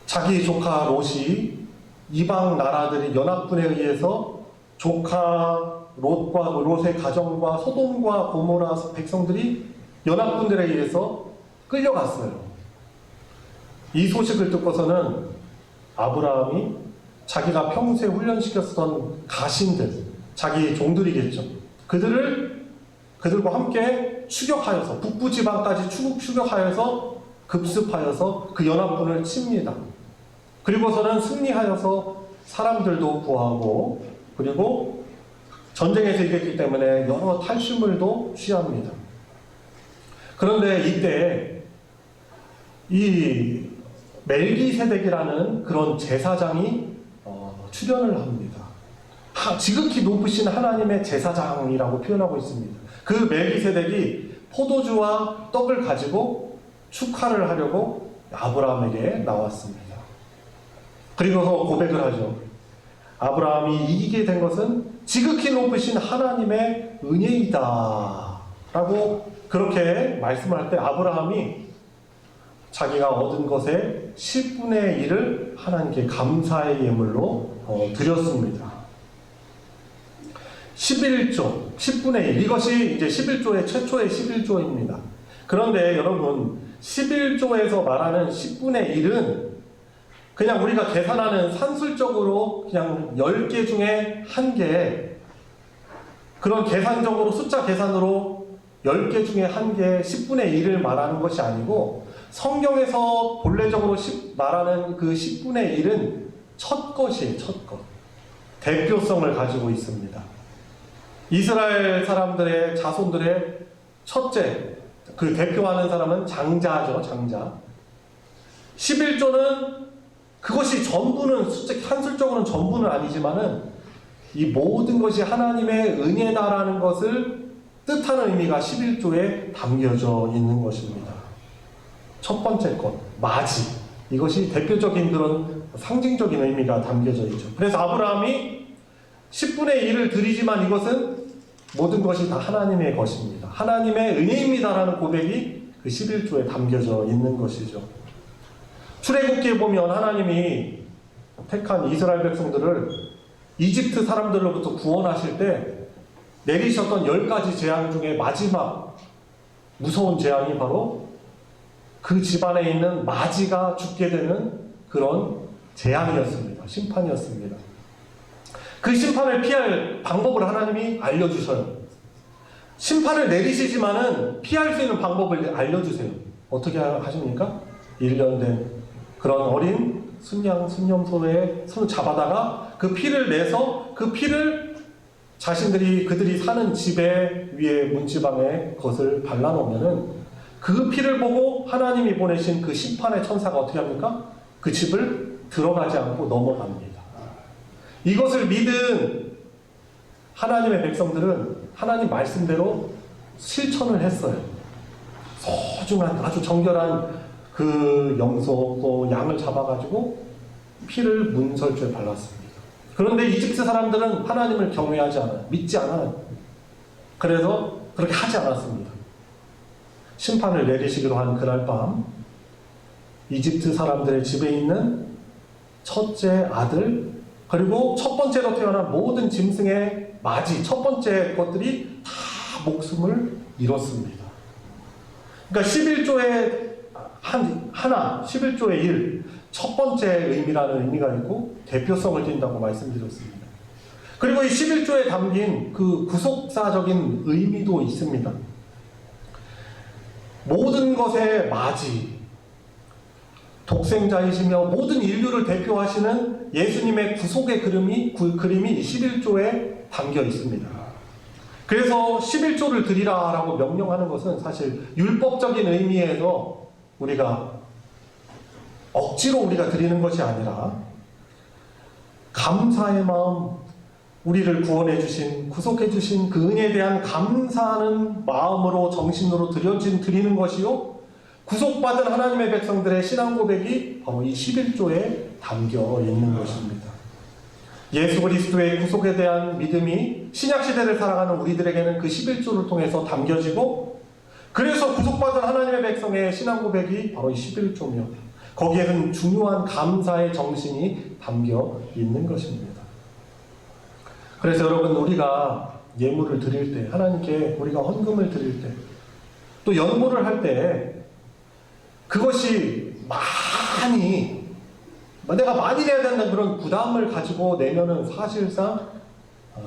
자기 조카 롯이 이방 나라들이 연합군에 의해서 조카 롯의 가정과 소돔과 고모라 백성들이 연합군들에 의해서 끌려갔어요. 이 소식을 듣고서는 아브라함이 자기가 평소에 훈련시켰던 가신들, 자기 종들이겠죠. 그들과 함께 추격하여서 북부 지방까지 추격하여서 급습하여서 그 연합군을 칩니다. 그리고서는 승리하여서 사람들도 구하고 그리고 전쟁에서 이겼기 때문에 여러 탈취물도 취합니다. 그런데 이때 이 멜기세덱이라는 그런 제사장이 출현을 합니다. 지극히 높으신 하나님의 제사장이라고 표현하고 있습니다. 그 멜기세덱이 포도주와 떡을 가지고 축하를 하려고 아브라함에게 나왔습니다. 그리고서 고백을 하죠. 아브라함이 이기게 된 것은 지극히 높으신 하나님의 은혜이다 라고 그렇게 말씀을 할 때 아브라함이 자기가 얻은 것의 10분의 1을 하나님께 감사의 예물로 드렸습니다. 11조, 10분의 1. 이것이 이제 11조의 최초의 11조입니다. 그런데 여러분, 11조에서 말하는 10분의 1은 그냥 우리가 계산하는 산술적으로 그냥 10개 중에 1개, 그런 계산적으로 숫자 계산으로 10개 중에 1개, 10분의 1을 말하는 것이 아니고 성경에서 본래적으로 말하는 그 10분의 1은 첫 것이에요, 첫 것. 대표성을 가지고 있습니다. 이스라엘 사람들의 자손들의 첫째, 그 대표하는 사람은 장자죠, 장자. 11조는 그것이 전부는, 한술적으로는 전부는 아니지만은 이 모든 것이 하나님의 은혜다라는 것을 뜻하는 의미가 11조에 담겨져 있는 것입니다. 첫 번째 것, 맞이. 이것이 대표적인 그런 상징적인 의미가 담겨져 있죠. 그래서 아브라함이 10분의 1을 드리지만 이것은 모든 것이 다 하나님의 것입니다. 하나님의 은혜입니다라는 고백이 그 11조에 담겨져 있는 것이죠. 출애굽기에 보면 하나님이 택한 이스라엘 백성들을 이집트 사람들로부터 구원하실 때 내리셨던 10가지 재앙 중에 마지막 무서운 재앙이 바로 그 집안에 있는 마지가 죽게 되는 그런 재앙이었습니다. 심판이었습니다. 그 심판을 피할 방법을 하나님이 알려주셔요. 심판을 내리시지만은 피할 수 있는 방법을 알려주세요. 어떻게 하십니까? 1년 된 그런 어린 순양, 순염소의 손을 잡아다가 그 피를 내서 그 피를 그들이 사는 집에 위에 문지방에 그것을 발라놓으면은 그 피를 보고 하나님이 보내신 그 심판의 천사가 어떻게 합니까? 그 집을 들어가지 않고 넘어갑니다. 이것을 믿은 하나님의 백성들은 하나님 말씀대로 실천을 했어요. 소중한 아주 정결한 그 염소 또 양을 잡아가지고 피를 문설주에 발랐습니다. 그런데 이집트 사람들은 하나님을 경외하지 않아요. 믿지 않아요. 그래서 그렇게 하지 않았습니다. 심판을 내리시기로 한 그날 밤 이집트 사람들의 집에 있는 첫째 아들 그리고 첫 번째로 태어난 모든 짐승의 맞이 첫 번째 것들이 다 목숨을 잃었습니다. 그러니까 11조의 하나, 11조의 1, 첫 번째 의미라는 의미가 있고 대표성을 띈다고 말씀드렸습니다. 그리고 이 11조에 담긴 그 구속사적인 의미도 있습니다. 모든 것의 맞이, 독생자이시며 모든 인류를 대표하시는 예수님의 구속의 그림이 이 11조에 담겨 있습니다. 그래서 11조를 드리라라고 명령하는 것은 사실 율법적인 의미에서 우리가 억지로 우리가 드리는 것이 아니라 감사의 마음, 우리를 구원해 주신, 구속해 주신 그 은혜에 대한 감사하는 마음으로 정신으로 드리는 것이요, 구속받은 하나님의 백성들의 신앙 고백이 바로 이 11조에 담겨 있는 것입니다. 예수 그리스도의 구속에 대한 믿음이 신약시대를 살아가는 우리들에게는 그 11조를 통해서 담겨지고, 그래서 구속받은 하나님의 백성의 신앙 고백이 바로 이 11조며 거기에는 중요한 감사의 정신이 담겨 있는 것입니다. 그래서 여러분, 우리가 예물을 드릴 때, 하나님께 우리가 헌금을 드릴 때, 또 연보를 할 때 그것이 내가 많이 내야 된다는 그런 부담을 가지고 내면은 사실상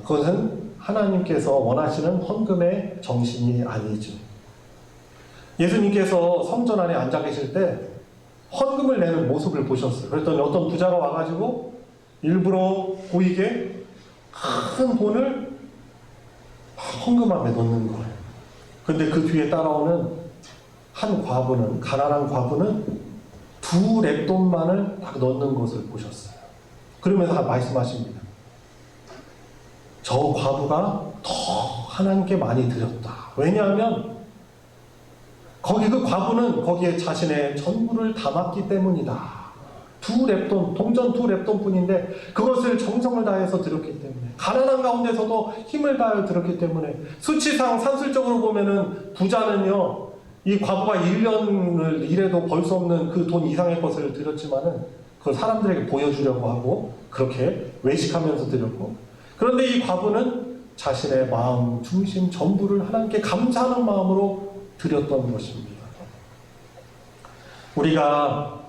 그것은 하나님께서 원하시는 헌금의 정신이 아니죠. 예수님께서 성전 안에 앉아 계실 때 헌금을 내는 모습을 보셨어요. 그랬더니 어떤 부자가 와가지고 일부러 보이게 큰 돈을 헌금함에 넣는 거예요. 근데 그 뒤에 따라오는 한 과부는, 가난한 과부는 2 렙돈만을 딱 넣는 것을 보셨어요. 그러면서 말씀하십니다. 저 과부가 더 하나님께 많이 드렸다. 왜냐하면 그 과부는 거기에 자신의 전부를 담았기 때문이다. 2 렙돈, 동전 2 렙돈 뿐인데 그것을 정성을 다해서 드렸기 때문에, 가난한 가운데서도 힘을 다해 드렸기 때문에, 수치상 산술적으로 보면은 부자는요, 이 과부가 1년을 일해도 벌 수 없는 그 돈 이상의 것을 드렸지만은 그걸 사람들에게 보여주려고 하고 그렇게 외식하면서 드렸고, 그런데 이 과부는 자신의 마음, 중심, 전부를 하나님께 감사하는 마음으로 드렸던 것입니다. 우리가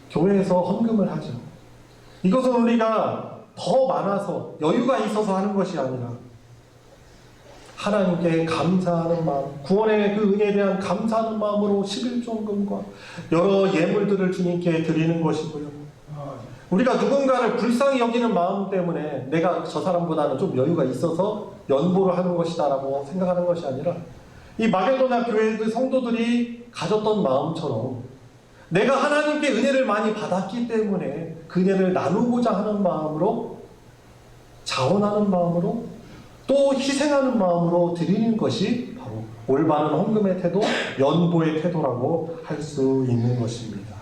교회에서 헌금을 하죠. 이것은 우리가 더 많아서 여유가 있어서 하는 것이 아니라 하나님께 감사하는 마음, 구원의 그 은혜에 대한 감사하는 마음으로 11조금과 여러 예물들을 주님께 드리는 것이고요. 우리가 누군가를 불쌍히 여기는 마음 때문에 내가 저 사람보다는 좀 여유가 있어서 연보를 하는 것이다라고 생각하는 것이 아니라, 이 마게도나 교회의 성도들이 가졌던 마음처럼 내가 하나님께 은혜를 많이 받았기 때문에 그 은혜를 나누고자 하는 마음으로, 자원하는 마음으로, 또 희생하는 마음으로 드리는 것이 바로 올바른 헌금의 태도, 연보의 태도라고 할 수 있는 것입니다.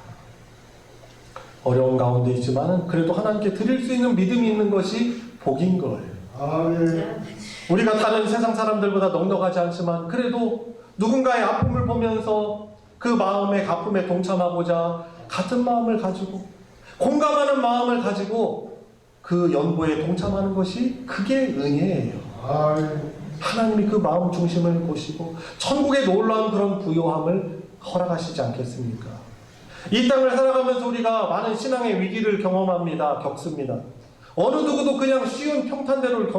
어려운 가운데 있지만 그래도 하나님께 드릴 수 있는 믿음이 있는 것이 복인 거예요. 우리가 다른 세상 사람들보다 넉넉하지 않지만 그래도 누군가의 아픔을 보면서 그 마음의 아픔에 동참하고자 같은 마음을 가지고, 공감하는 마음을 가지고 그 연보에 동참하는 것이 그게 은혜예요. 하나님이 그 마음 중심을 보시고 천국의 놀라운 그런 부요함을 허락하시지 않겠습니까? 이 땅을 살아가면서 우리가 많은 신앙의 위기를 경험합니다. 겪습니다. 어느 누구도 그냥 쉬운 평탄대로를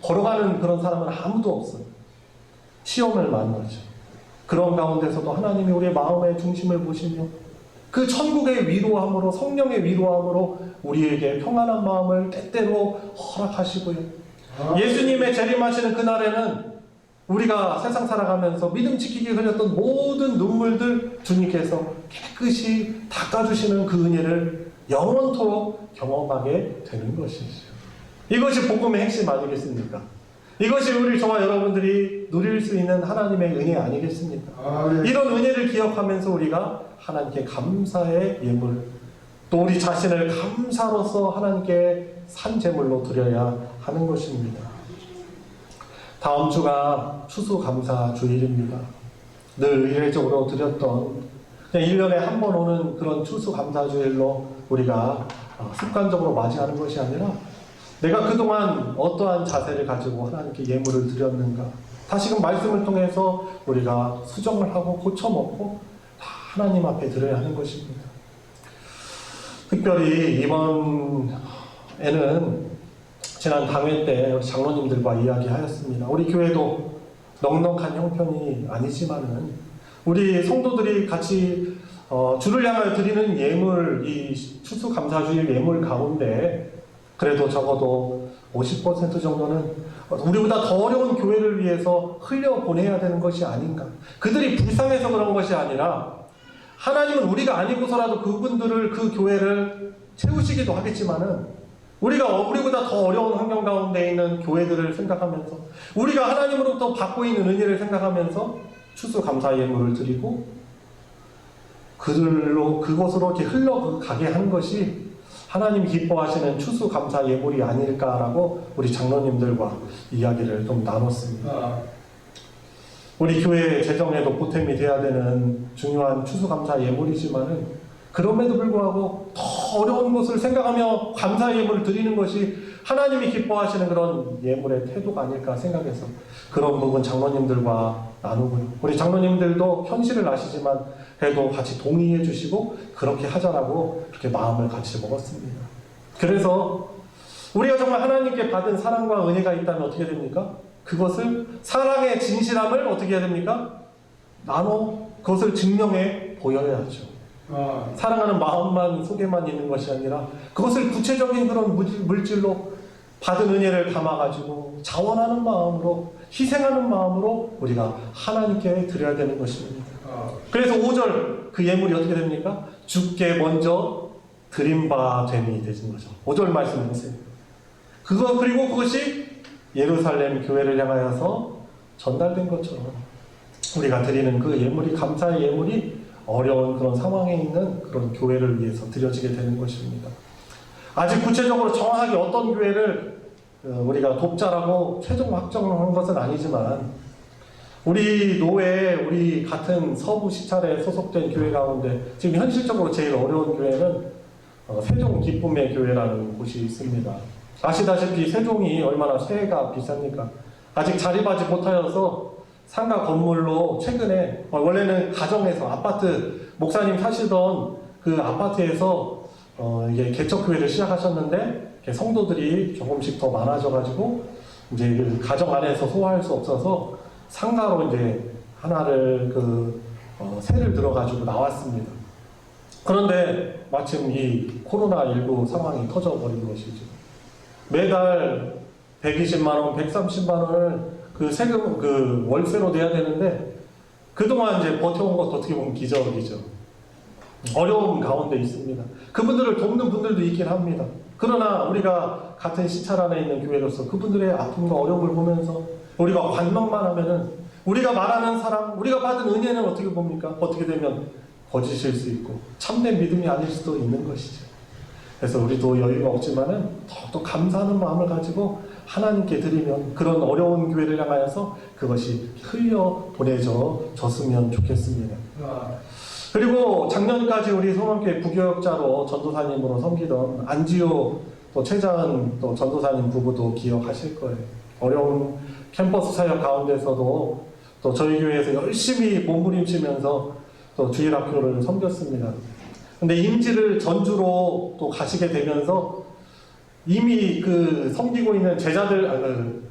걸어가는 그런 사람은 아무도 없어요. 시험을 만나죠. 그런 가운데서도 하나님이 우리의 마음의 중심을 보시며 그 천국의 위로함으로, 성령의 위로함으로 우리에게 평안한 마음을 때때로 허락하시고요. 예수님의 재림하시는 그날에는 우리가 세상 살아가면서 믿음 지키기 흘렸던 모든 눈물들 주님께서 깨끗이 닦아주시는 그 은혜를 영원토록 경험하게 되는 것이죠. 이것이 복음의 핵심 아니겠습니까? 이것이 우리 저와 여러분들이 누릴 수 있는 하나님의 은혜 아니겠습니까? 이런 은혜를 기억하면서 우리가 하나님께 감사의 예물, 또 우리 자신을 감사로서 하나님께 산제물로 드려야 하는 것입니다. 다음 주가 추수감사 주일입니다. 늘 의례적으로 드렸던 그냥 1년에 한 번 오는 그런 추수감사 주일로 우리가 습관적으로 맞이하는 것이 아니라 내가 그동안 어떠한 자세를 가지고 하나님께 예물을 드렸는가, 다시금 말씀을 통해서 우리가 수정을 하고 고쳐먹고 다 하나님 앞에 드려야 하는 것입니다. 특별히 이번에는 지난 당회 때 우리 장로님들과 이야기하였습니다. 우리 교회도 넉넉한 형편이 아니지만은 우리 성도들이 같이 주를 향하여 드리는 예물, 이 추수감사주일 예물 가운데 그래도 적어도 50% 정도는 우리보다 더 어려운 교회를 위해서 흘려보내야 되는 것이 아닌가. 그들이 불쌍해서 그런 것이 아니라 하나님은 우리가 아니고서라도 그분들을, 그 교회를 채우시기도 하겠지만은 우리가 우리보다 더 어려운 환경 가운데 있는 교회들을 생각하면서 우리가 하나님으로부터 받고 있는 은혜를 생각하면서 추수감사 예물을 드리고 그곳으로 이렇게 흘러가게 하는 것이 하나님이 기뻐하시는 추수감사 예물이 아닐까라고 우리 장로님들과 이야기를 좀 나눴습니다. 우리 교회 재정에도 보탬이 돼야 되는 중요한 추수감사 예물이지만은 그럼에도 불구하고 더 어려운 것을 생각하며 감사 예물을 드리는 것이 하나님이 기뻐하시는 그런 예물의 태도가 아닐까 생각해서 그런 부분 장로님들과 나누고요. 우리 장로님들도 현실을 아시지만 그래도 같이 동의해 주시고 그렇게 하자라고 그렇게 마음을 같이 먹었습니다. 그래서 우리가 정말 하나님께 받은 사랑과 은혜가 있다면 어떻게 됩니까? 그것을 사랑의 진실함을 어떻게 해야 됩니까? 그것을 증명해 보여야 하죠. 사랑하는 마음만 속에만 있는 것이 아니라 그것을 구체적인 그런 물질로 받은 은혜를 담아가지고 자원하는 마음으로, 희생하는 마음으로 우리가 하나님께 드려야 되는 것입니다. 그래서 5절 그 예물이 어떻게 됩니까? 주께 먼저 드린 바 됨이 되는 거죠. 5절 말씀 보세요. 그리고 그것이 예루살렘 교회를 향하여서 전달된 것처럼 우리가 드리는 그 예물이, 감사의 예물이 어려운 그런 상황에 있는 그런 교회를 위해서 드려지게 되는 것입니다. 아직 구체적으로 정확하게 어떤 교회를 우리가 돕자라고 최종 확정한 것은 아니지만 우리 노회, 우리 같은 서부 시찰에 소속된 교회 가운데 지금 현실적으로 제일 어려운 교회는 세종 기쁨의 교회라는 곳이 있습니다. 아시다시피 세종이 얼마나 세가 비쌉니까? 아직 자립하지 못하여서 상가 건물로 최근에 원래는 가정에서 아파트 목사님 사시던 그 아파트에서 이게 개척교회를 시작하셨는데 성도들이 조금씩 더 많아져가지고 이제 그 가정 안에서 소화할 수 없어서 상가로 이제 하나를 세를 들어가지고 나왔습니다. 그런데 마침 이 코로나19 상황이 터져버린 것이죠. 매달 120만원, 130만원을 그 세금, 그 월세로 내야 되는데 그동안 이제 버텨온 것도 어떻게 보면 기적이죠. 어려움 가운데 있습니다. 그분들을 돕는 분들도 있긴 합니다. 그러나 우리가 같은 시찰 안에 있는 교회로서 그분들의 아픔과 어려움을 보면서 우리가 관망만 하면은 우리가 말하는 사랑, 우리가 받은 은혜는 어떻게 봅니까? 어떻게 되면 거짓일 수 있고 참된 믿음이 아닐 수도 있는 것이죠. 그래서 우리도 여유가 없지만은 더욱더 감사하는 마음을 가지고 하나님께 드리면 그런 어려운 교회를 향하여서 그것이 흘려 보내졌으면 좋겠습니다. 그리고 작년까지 우리 성원교회 부교역자로 전도사님으로 섬기던 안지호 또 최자은 또 전도사님 부부도 기억하실 거예요. 어려운 캠퍼스 사역 가운데서도 또 저희 교회에서 열심히 몸부림치면서 또 주일학교를 섬겼습니다. 근데 임지를 전주로 또 가시게 되면서 이미 그 섬기고 있는 제자들,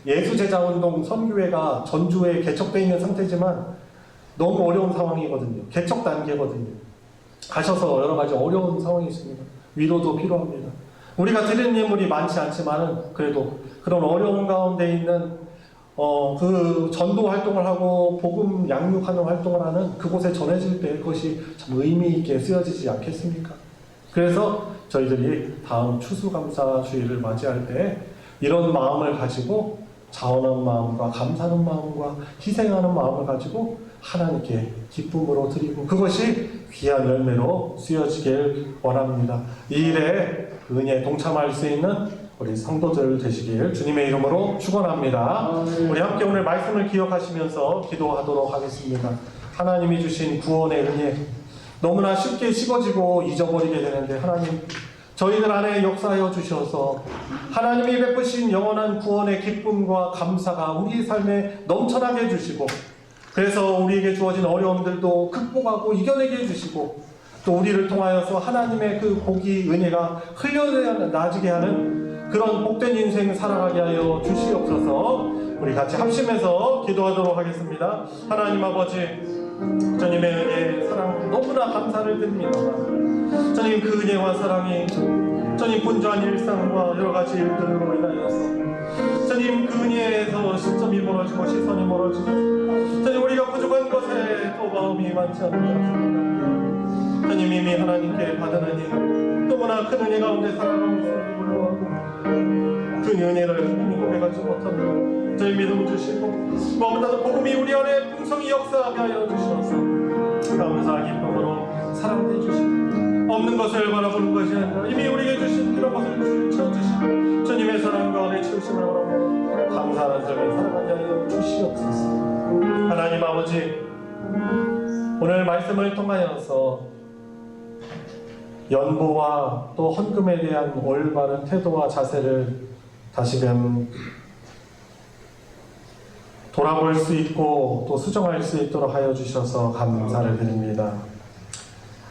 예수제자운동 선교회가 전주에 개척되어 있는 상태지만 너무 어려운 상황이거든요. 개척 단계거든요. 가셔서 여러 가지 어려운 상황이 있습니다. 위로도 필요합니다. 우리가 드리는 예물이 많지 않지만은 그래도 그런 어려운 가운데 있는 그 전도 활동을 하고 복음 양육하는 활동을 하는 그곳에 전해질 때 그것이 참 의미 있게 쓰여지지 않겠습니까? 그래서 저희들이 다음 추수감사 주일을 맞이할 때 이런 마음을 가지고 자원하는 마음과 감사하는 마음과 희생하는 마음을 가지고 하나님께 기쁨으로 드리고 그것이 귀한 열매로 쓰여지길 원합니다. 이 일에 은혜에 동참할 수 있는 우리 성도들 되시길 주님의 이름으로 축원합니다. 우리 함께 오늘 말씀을 기억하시면서 기도하도록 하겠습니다. 하나님이 주신 구원의 은혜 너무나 쉽게 식어지고 잊어버리게 되는데 하나님 저희들 안에 역사하여 주셔서 하나님이 베푸신 영원한 구원의 기쁨과 감사가 우리의 삶에 넘쳐나게 해주시고 그래서 우리에게 주어진 어려움들도 극복하고 이겨내게 해주시고 또 우리를 통하여서 하나님의 그 복이 은혜가 흘러나지게 하는 그런 복된 인생 살아가게 하여 주시옵소서. 우리 같이 합심해서 기도하도록 하겠습니다. 하나님 아버지 주님의 은혜 사랑 너무나 감사를 드립니다. 주님 그 은혜와 사랑이 주님 분주한 일상과 여러 가지 일들로 인하여서 주님 그 은혜에서 시점이 멀어지고 시선이 멀어지고 주님 우리가 부족한 것에 또 마음이 많지 않습니다. 주님 이미 하나님께 받은 은혜 너무나 큰 은혜 가운데 살아가면서 불구하고 그 은혜를 하나님 고백하지 못합니다. 저희 믿음 주시고 무엇보다도 복음이 우리 안에 풍성히 역사하게 하여 주셔서 감사 기쁨으로 사랑해 주시고 없는 것을 바라보는 것이 아니라 이미 우리에게 주신 그런 것을 채워주시고 주님의 사랑과 은혜 치우심을 바라보고 감사하는 삶을 살아가게 하여 주시옵소서. 하나님 아버지 오늘 말씀을 통하여서 연보와 또 헌금에 대한 올바른 태도와 자세를 다시금 돌아볼 수 있고 또 수정할 수 있도록 하여 주셔서 감사를 드립니다.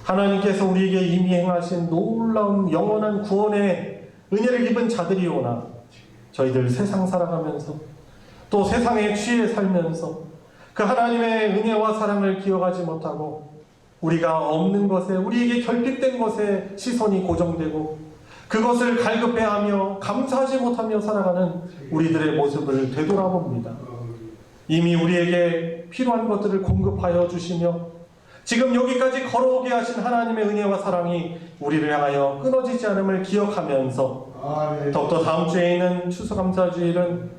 하나님께서 우리에게 이미 행하신 놀라운 영원한 구원의 은혜를 입은 자들이오나 저희들 세상 살아가면서 또 세상에 취해 살면서 그 하나님의 은혜와 사랑을 기억하지 못하고 우리가 없는 것에 우리에게 결핍된 것에 시선이 고정되고 그것을 갈급해하며 감사하지 못하며 살아가는 우리들의 모습을 되돌아봅니다. 이미 우리에게 필요한 것들을 공급하여 주시며 지금 여기까지 걸어오게 하신 하나님의 은혜와 사랑이 우리를 향하여 끊어지지 않음을 기억하면서 더욱더 다음 주에 있는 추수감사주일은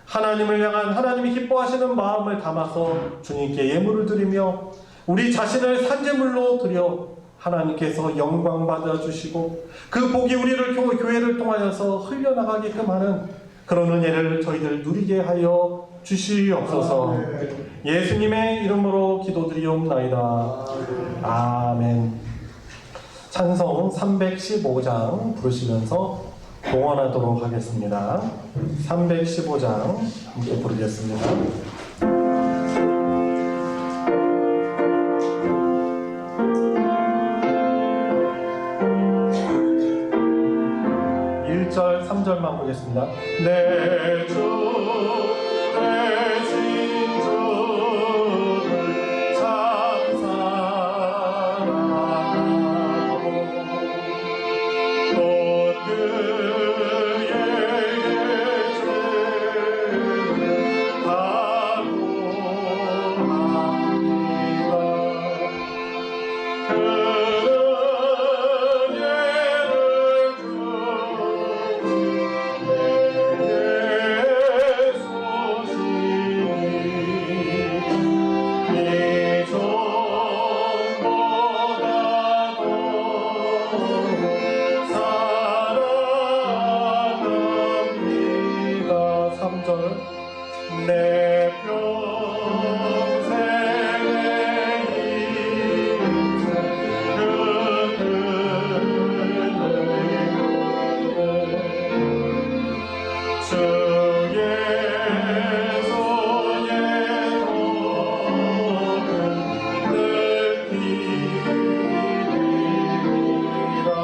하나님을 향한 하나님이 기뻐하시는 마음을 담아서 주님께 예물을 드리며 우리 자신을 산제물로 드려 하나님께서 영광 받아주시고 그 복이 우리를 교회를 통하여서 흘려나가게끔 하는 그런 은혜를 저희들 누리게 하여 주시옵소서. 예수님의 이름으로 기도드리옵나이다. 아멘. 찬송 315장 부르시면서 동원하도록 하겠습니다. 315장 함께 부르겠습니다. 1절, 3절만 보겠습니다. 내 주 대신 주를 찬송하고 또 그에게 죄를 각오합니다. 내 평생의 인생 주의 손에 늘 기리라.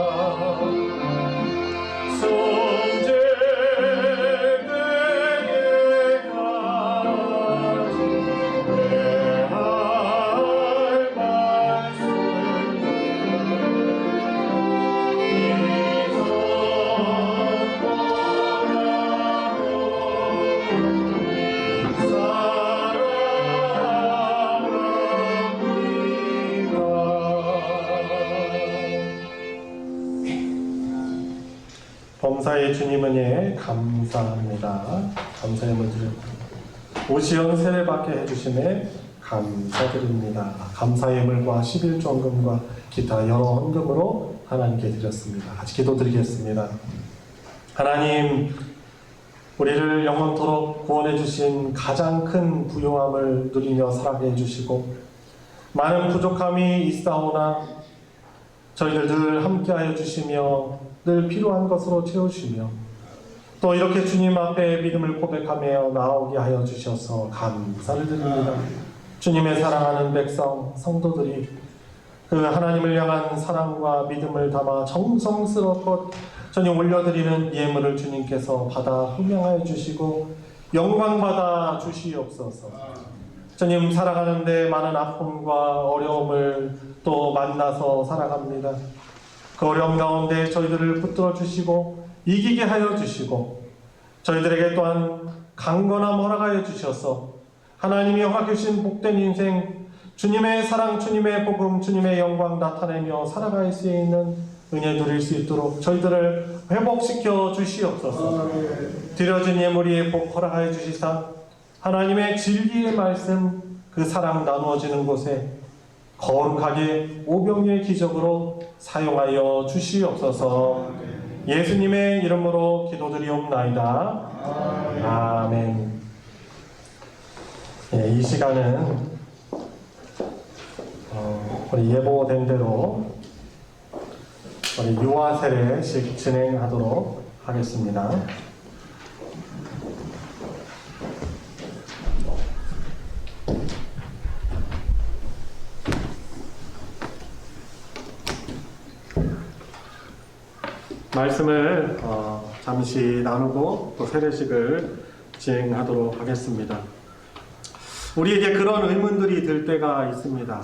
범사의 주님 은혜에 감사합니다. 감사함을 드립니다. 오시연 세례받게 해주심에 감사드립니다. 감사의 예물과 11조헌금과 기타 여러 헌금으로 하나님께 드렸습니다. 같이 기도드리겠습니다. 하나님, 우리를 영원토록 구원해 주신 가장 큰 부요함을 누리며 살아게 해주시고 많은 부족함이 있사오나 저희들 늘 함께하여 주시며 늘 필요한 것으로 채우시며 또 이렇게 주님 앞에 믿음을 고백하며 나오게 하여 주셔서 감사를 드립니다. 주님의 사랑하는 백성, 성도들이 그 하나님을 향한 사랑과 믿음을 담아 정성스럽고 전혀 올려드리는 예물을 주님께서 받아 흠양하여 주시고 영광받아 주시옵소서. 주님 살아가는데 많은 아픔과 어려움을 또 만나서 살아갑니다. 그 어려움 가운데 저희들을 붙들어 주시고 이기게 하여 주시고 저희들에게 또한 강건함 허락하여 주셔서 하나님이 허락해 주신 복된 인생, 주님의 사랑, 주님의 복음, 주님의 영광 나타내며 살아갈 수 있는 은혜 누릴 수 있도록 저희들을 회복시켜 주시옵소서. 드려진 예물이 복 허락하여 주시사 하나님의 진리의 말씀, 그 사랑 나누어지는 곳에 거룩하게 오병이의 기적으로 사용하여 주시옵소서. 예수님의 이름으로 기도드리옵나이다. 아멘. 이 시간은 우리 예보된 대로 우리 유아 세례식 진행하도록 하겠습니다. 말씀을 잠시 나누고 또 세례식을 진행하도록 하겠습니다. 우리에게 그런 의문들이 들 때가 있습니다.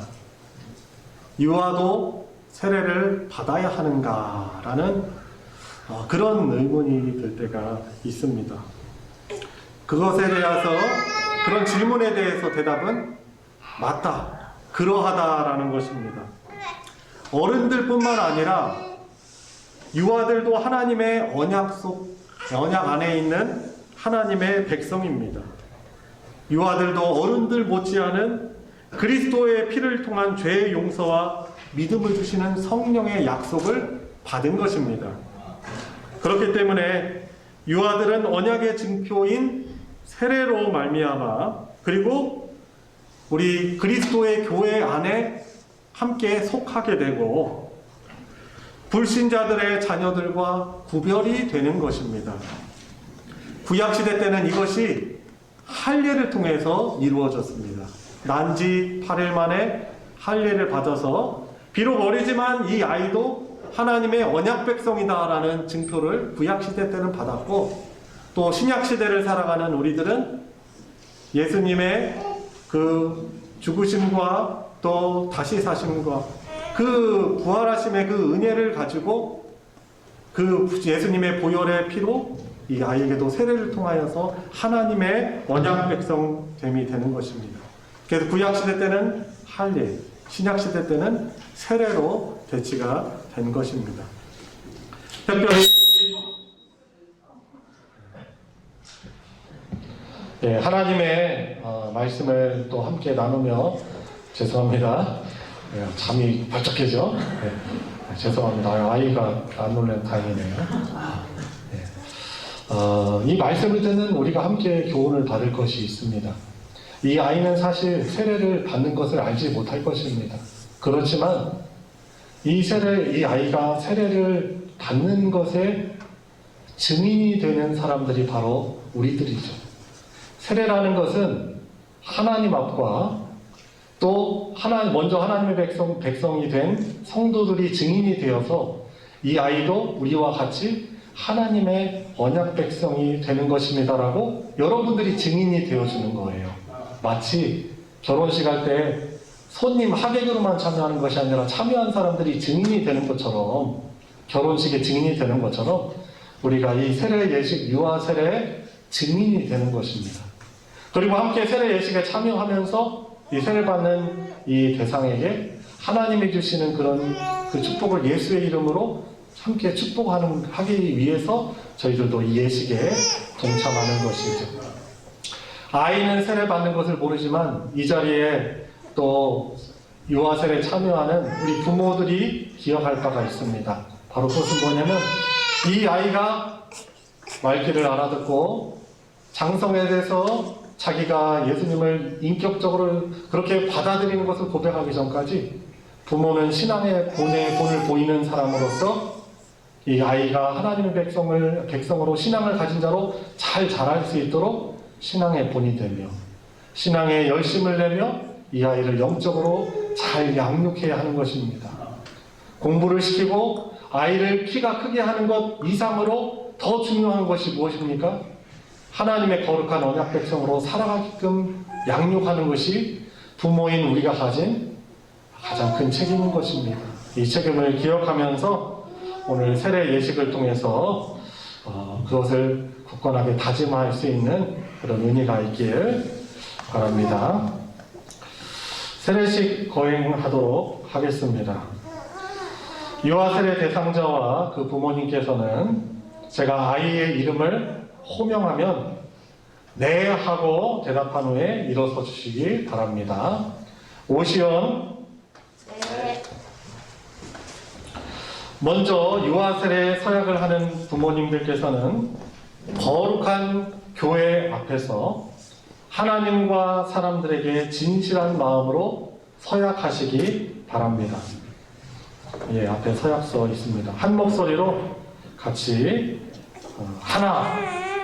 유아도 세례를 받아야 하는가라는 그런 의문이 들 때가 있습니다. 그것에 대해서 그런 질문에 대해서 대답은 맞다, 그러하다라는 것입니다. 어른들뿐만 아니라 유아들도 하나님의 언약 안에 있는 하나님의 백성입니다. 유아들도 어른들 못지않은 그리스도의 피를 통한 죄의 용서와 믿음을 주시는 성령의 약속을 받은 것입니다. 그렇기 때문에 유아들은 언약의 증표인 세례로 말미암아 그리고 우리 그리스도의 교회 안에 함께 속하게 되고 불신자들의 자녀들과 구별이 되는 것입니다. 구약시대 때는 이것이 할례를 통해서 이루어졌습니다. 난지 8일 만에 할례를 받아서 비록 어리지만 이 아이도 하나님의 언약 백성이다라는 증표를 구약시대 때는 받았고 또 신약시대를 살아가는 우리들은 예수님의 그 죽으심과 또 다시 사심과 그 부활하심의 그 은혜를 가지고 그 예수님의 보혈의 피로 이 아이에게도 세례를 통하여서 하나님의 언약 백성됨이 되는 것입니다. 그래서 구약시대 때는 할례, 신약시대 때는 세례로 대치가 된 것입니다. 특별히 하나님의 말씀을 또 함께 나누며 죄송합니다. 잠이 바짝 깨죠? 죄송합니다. 아이가 안 놀래면 다행이네요. 이 말씀을 듣는 우리가 함께 교훈을 받을 것이 있습니다. 이 아이는 사실 세례를 받는 것을 알지 못할 것입니다. 그렇지만 이 아이가 세례를 받는 것에 증인이 되는 사람들이 바로 우리들이죠. 세례라는 것은 하나님 앞과 또 먼저 하나님의 백성이 된 성도들이 증인이 되어서 이 아이도 우리와 같이 하나님의 언약 백성이 되는 것입니다라고 여러분들이 증인이 되어주는 거예요. 마치 결혼식 할 때 손님 하객으로만 참여하는 것이 아니라 참여한 사람들이 증인이 되는 것처럼, 결혼식에 증인이 되는 것처럼 우리가 이 세례 예식, 유아 세례의 증인이 되는 것입니다. 그리고 함께 세례 예식에 참여하면서 이 세례 받는 이 대상에게 하나님이 주시는 그런 그 축복을 예수의 이름으로 함께 축복하기 위해서 저희들도 이 예식에 동참하는 것이죠. 아이는 세례 받는 것을 모르지만 이 자리에 또 유아 세례 참여하는 우리 부모들이 기억할 바가 있습니다. 바로 그것은 뭐냐면 이 아이가 말귀를 알아듣고 장성에 대해서 자기가 예수님을 인격적으로 그렇게 받아들이는 것을 고백하기 전까지 부모는 신앙의 본을 보이는 사람으로서 이 아이가 하나님의 백성으로 신앙을 가진 자로 잘 자랄 수 있도록 신앙의 본이 되며 신앙에 열심을 내며 이 아이를 영적으로 잘 양육해야 하는 것입니다. 공부를 시키고 아이를 키가 크게 하는 것 이상으로 더 중요한 것이 무엇입니까? 하나님의 거룩한 언약 백성으로 살아가게끔 양육하는 것이 부모인 우리가 가진 가장 큰 책임인 것입니다. 이 책임을 기억하면서 오늘 세례 예식을 통해서 그것을 굳건하게 다짐할 수 있는 그런 은혜가 있길 바랍니다. 세례식 거행하도록 하겠습니다. 유아 세례 대상자와 그 부모님께서는 제가 아이의 이름을 호명하면 네 하고 대답한 후에 일어서 주시기 바랍니다. 오시연. 네. 먼저 유아 세례 서약을 하는 부모님들께서는 거룩한 교회 앞에서 하나님과 사람들에게 진실한 마음으로 서약하시기 바랍니다. 예, 앞에 서약서 있습니다. 한 목소리로 같이 하나,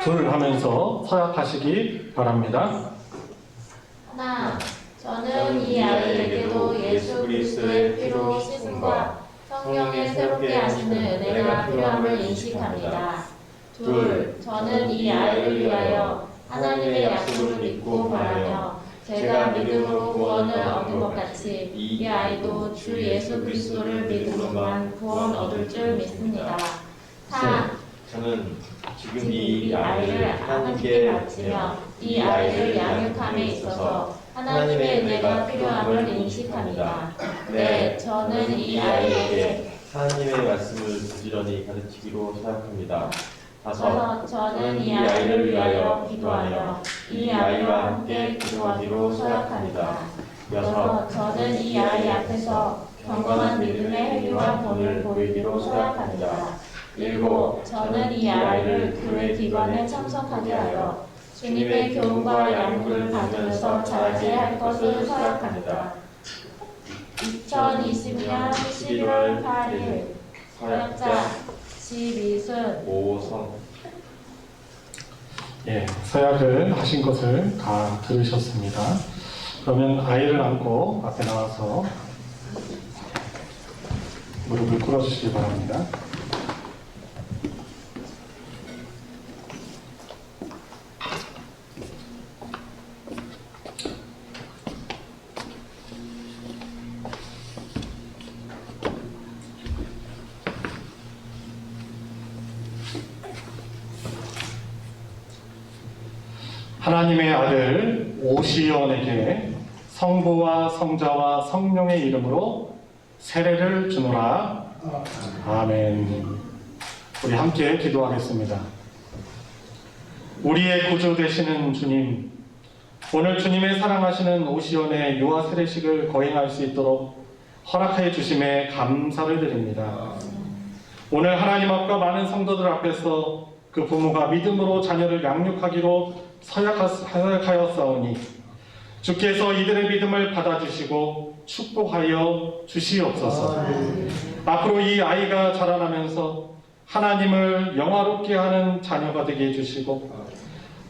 둘 하면서 서약하시기 바랍니다. 하나, 저는 이 아이에게도 예수 그리스도의 피로 씻음과 성령의 새롭게 하시는 은혜가 필요함을 인식합니다. 둘, 저는 이 아이를 위하여 하나님의 약속을 믿고 바라며 제가 믿음으로 구원을 얻은 것 같이 이 아이도 주 예수 그리스도를 믿음으로만 구원 얻을 줄 믿습니다. 3. 저는 지금 이 아이를 하나님께 바치며 이 아이를 양육함에 있어서 하나님의 은혜가 필요함을 인식합니다. 네, 저는 이 아이에게 하나님의 말씀을 부지런히 가르치기로 생각합니다. 5. 저는 이 아이를 위하여 기도하며 이 아이와 함께 기도하기로 서약합니다. 6. 저는 이 아이 앞에서 경건한 믿음의 행위와 본을 보이기로 서약합니다. 7. 저는 이 아이를 교회 기관에 참석하게 하여 주님의 교훈과 양육을 받으면서 자라게 할 것을 서약합니다. 2020년 11월 8일 서약자 지미순. 오성. 예, 서약을 하신 것을 다 들으셨습니다. 그러면 아이를 안고 앞에 나와서 무릎을 꿇어주시기 바랍니다. 하나님의 아들 오시연에게 성부와 성자와 성령의 이름으로 세례를 주노라. 아멘. 우리 함께 기도하겠습니다. 우리의 구주 되시는 주님, 오늘 주님의 사랑하시는 오시연의 유아 세례식을 거행할 수 있도록 허락해 주심에 감사를 드립니다. 오늘 하나님 앞과 많은 성도들 앞에서 그 부모가 믿음으로 자녀를 양육하기로 서약하였사오니 주께서 이들의 믿음을 받아주시고 축복하여 주시옵소서. 앞으로 이 아이가 자라나면서 하나님을 영화롭게 하는 자녀가 되게 해주시고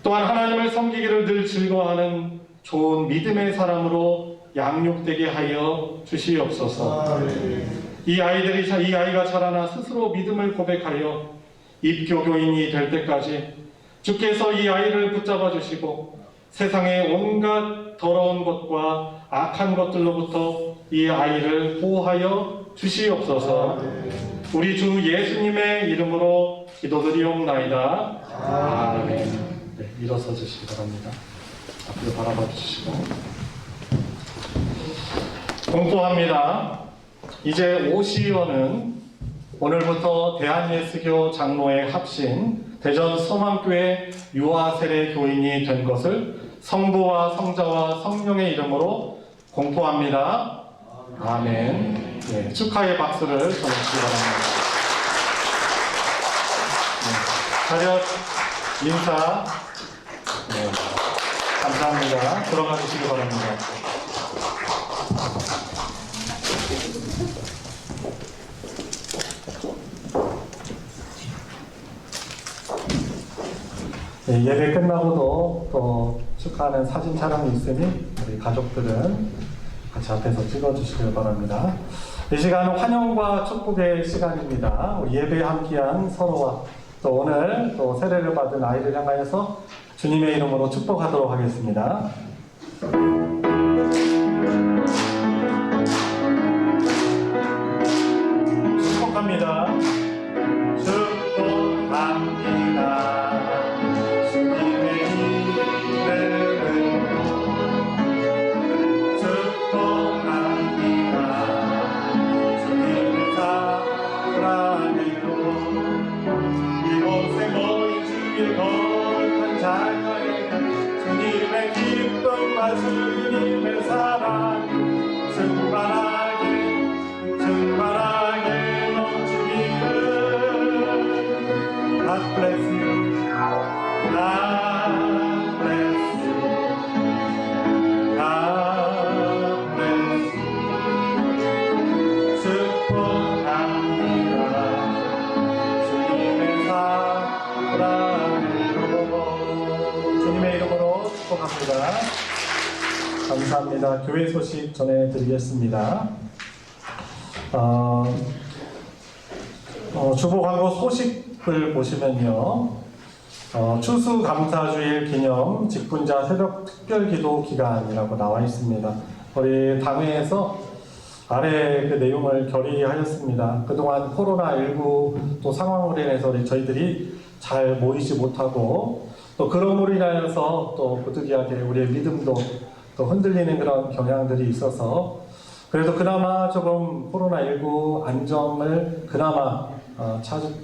또한 하나님을 섬기기를 늘 즐거워하는 좋은 믿음의 사람으로 양육되게 하여 주시옵소서. 이 아이가 자라나 스스로 믿음을 고백하여 입교교인이 될 때까지 주께서 이 아이를 붙잡아 주시고 세상의 온갖 더러운 것과 악한 것들로부터 이 아이를 보호하여 주시옵소서. 우리 주 예수님의 이름으로 기도드리옵나이다. 아멘. 네, 일어서 주시기 바랍니다. 앞으로 바라봐 주시고 공포합니다. 이제 오시연은 오늘부터 대한예수교 장로회 합신 대전 소망교회 유아세례 교인이 된 것을 성부와 성자와 성령의 이름으로 공포합니다. 아멘. 네, 축하의 박수를 전해주시기 바랍니다. 네, 차렷 인사. 네, 감사합니다. 들어가 주시기 바랍니다. 네, 예배 끝나고도 또 축하하는 사진 촬영이 있으니 우리 가족들은 같이 앞에서 찍어주시길 바랍니다. 이 시간은 환영과 축복의 시간입니다. 우리 예배에 함께한 서로와 또 오늘 또 세례를 받은 아이를 향하여서 주님의 이름으로 축복하도록 하겠습니다. 축복합니다. 축복합니다. 주님의 사랑 충만하게 넘치기를. God bless you. God bless you. God bless you. 축복합니다. 주님의 사랑으로. 주님의 이름으로 축복합니다. 감사합니다. 교회 소식 전해드리겠습니다. 주보 광고 소식을 보시면요. 추수감사주일 기념 직분자 새벽 특별기도 기간이라고 나와 있습니다. 우리 당회에서 아래 그 내용을 결의하였습니다. 그동안 코로나19 또 상황으로 인해서 저희들이 잘 모이지 못하고 또 그럼으로 인하여서 또 부득이하게 우리의 믿음도 또 흔들리는 그런 경향들이 있어서 그래도 그나마 조금 코로나19 안정을 그나마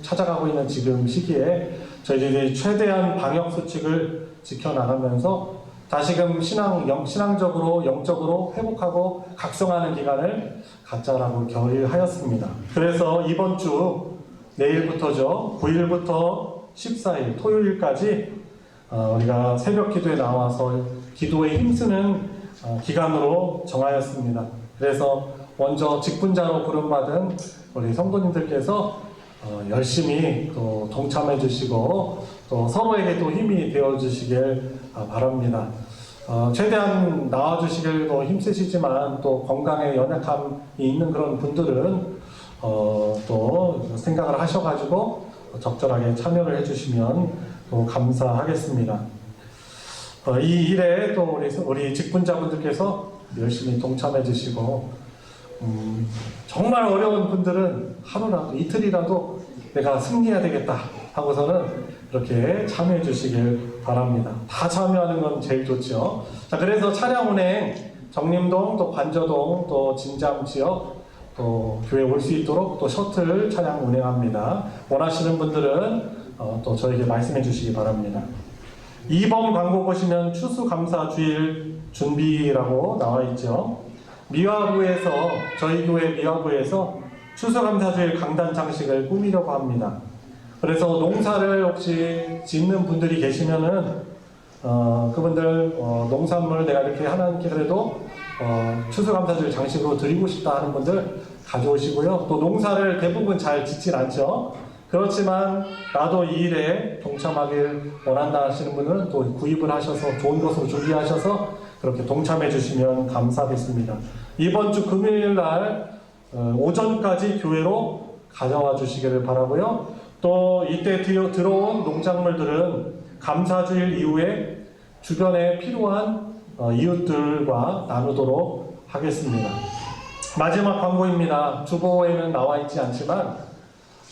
찾아가고 있는 지금 시기에 저희들이 최대한 방역 수칙을 지켜나가면서 다시금 신앙적으로 영적으로 회복하고 각성하는 기간을 갖자라고 결의하였습니다. 그래서 이번 주 내일부터죠. 9일부터 14일 토요일까지 우리가 새벽 기도에 나와서 기도에 힘쓰는 기간으로 정하였습니다. 그래서 먼저 직분자로 부름받은 우리 성도님들께서 열심히 또 동참해 주시고 또 서로에게 또 힘이 되어 주시길 바랍니다. 최대한 나와 주시길 또 힘쓰시지만 또 건강에 연약함이 있는 그런 분들은 또 생각을 하셔가지고 적절하게 참여를 해주시면 또 감사하겠습니다. 이 일에 또 우리 직분자분들께서 열심히 동참해 주시고 정말 어려운 분들은 하루라도 이틀이라도 내가 승리해야 되겠다 하고서는 이렇게 참여해 주시길 바랍니다. 다 참여하는 건 제일 좋죠. 자, 그래서 차량 운행 정림동 또 관저동 또 진장 지역 또 교회 올 수 있도록 또 셔틀 차량 운행합니다. 원하시는 분들은 또 저에게 말씀해 주시기 바랍니다. 2번 광고 보시면 추수감사주일 준비라고 나와 있죠. 미화부에서 저희 교회 미화부에서 추수감사주일 강단 장식을 꾸미려고 합니다. 그래서 농사를 혹시 짓는 분들이 계시면은 그분들 농산물 내가 이렇게 하나님께 그래도 추수감사주일 장식으로 드리고 싶다 하는 분들 가져오시고요. 또 농사를 대부분 잘 짓진 않죠. 그렇지만 나도 이 일에 동참하길 원한다 하시는 분은 또 구입을 하셔서 좋은 것으로 준비하셔서 그렇게 동참해 주시면 감사하겠습니다. 이번 주 금요일 날 오전까지 교회로 가져와 주시기를 바라고요. 또 이때 들어온 농작물들은 감사주일 이후에 주변에 필요한 이웃들과 나누도록 하겠습니다. 마지막 광고입니다. 주보에는 나와 있지 않지만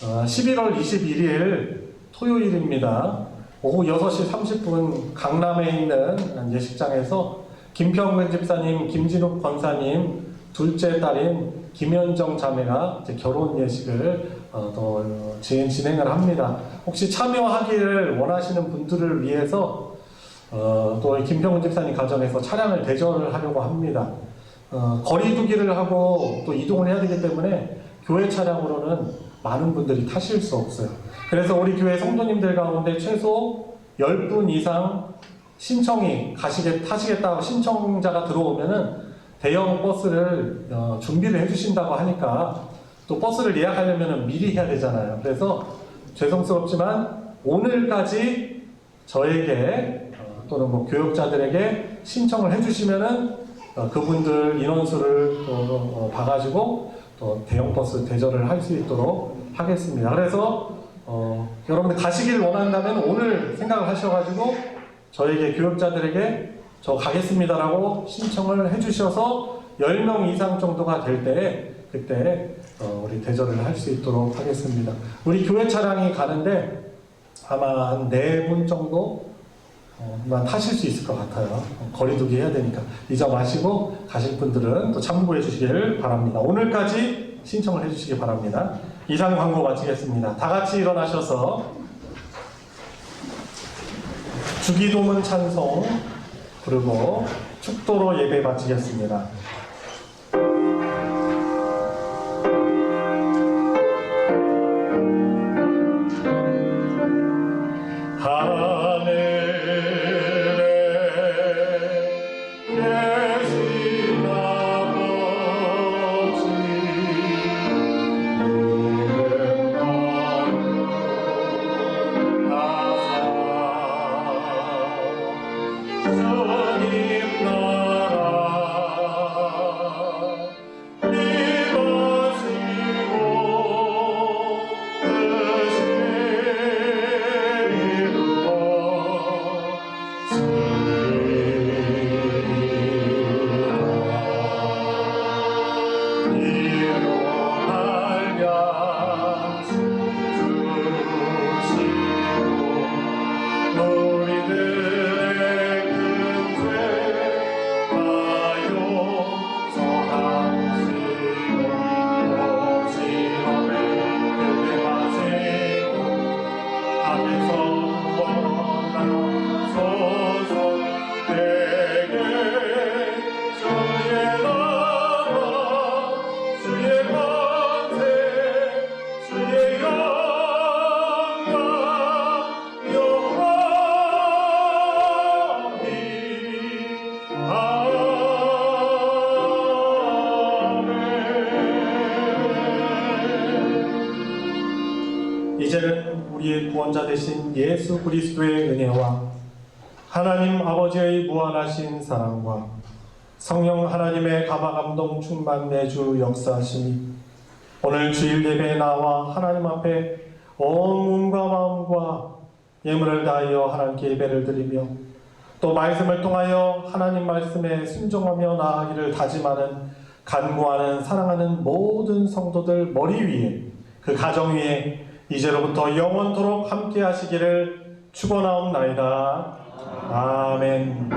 11월 21일 토요일입니다. 오후 6시 30분 강남에 있는 예식장에서 김평근 집사님, 김진욱 권사님 둘째 딸인 김현정 자매가 결혼 예식을 또 진행을 합니다. 혹시 참여하기를 원하시는 분들을 위해서 또 김평훈 집사님 가정에서 차량을 대절을 하려고 합니다. 거리두기를 하고 또 이동을 해야 되기 때문에 교회 차량으로는 많은 분들이 타실 수 없어요. 그래서 우리 교회 성도님들 가운데 최소 10분 이상 신청이 타시겠다고 신청자가 들어오면은 대형 버스를 준비를 해주신다고 하니까 또 버스를 예약하려면 미리 해야 되잖아요. 그래서 죄송스럽지만 오늘까지 저에게 또는 뭐 교육자들에게 신청을 해주시면은 그분들 인원수를 또 봐가지고 또 대형 버스 대절을 할 수 있도록 하겠습니다. 그래서 여러분들 가시길 원한다면 오늘 생각을 하셔가지고 저에게 교육자들에게 저 가겠습니다라고 신청을 해주셔서 10명 이상 정도가 될 때 그때 우리 대절을 할 수 있도록 하겠습니다. 우리 교회 차량이 가는데 아마 한 4분 정도만 타실 수 있을 것 같아요. 거리두기 해야 되니까 잊어마시고 가실 분들은 또 참고해 주시길 바랍니다. 오늘까지 신청을 해주시기 바랍니다. 이상 광고 마치겠습니다. 다 같이 일어나셔서 주기도문 찬송 부르고 축도로 예배 마치겠습니다. 이제는 우리의 구원자 되신 예수 그리스도의 은혜와 하나님 아버지의 무한하신 사랑과 성령 하나님의 감화감동 충만 내주 역사하시니 오늘 주일 예배에 나와 하나님 앞에 온 몸과 마음과 예물을 다하여 하나님께 예배를 드리며 또 말씀을 통하여 하나님 말씀에 순종하며 나아가기를 다짐하는 간구하는 사랑하는 모든 성도들 머리 위에 그 가정 위에 이제로부터 영원토록 함께 하시기를 축원하옵나이다. 아멘.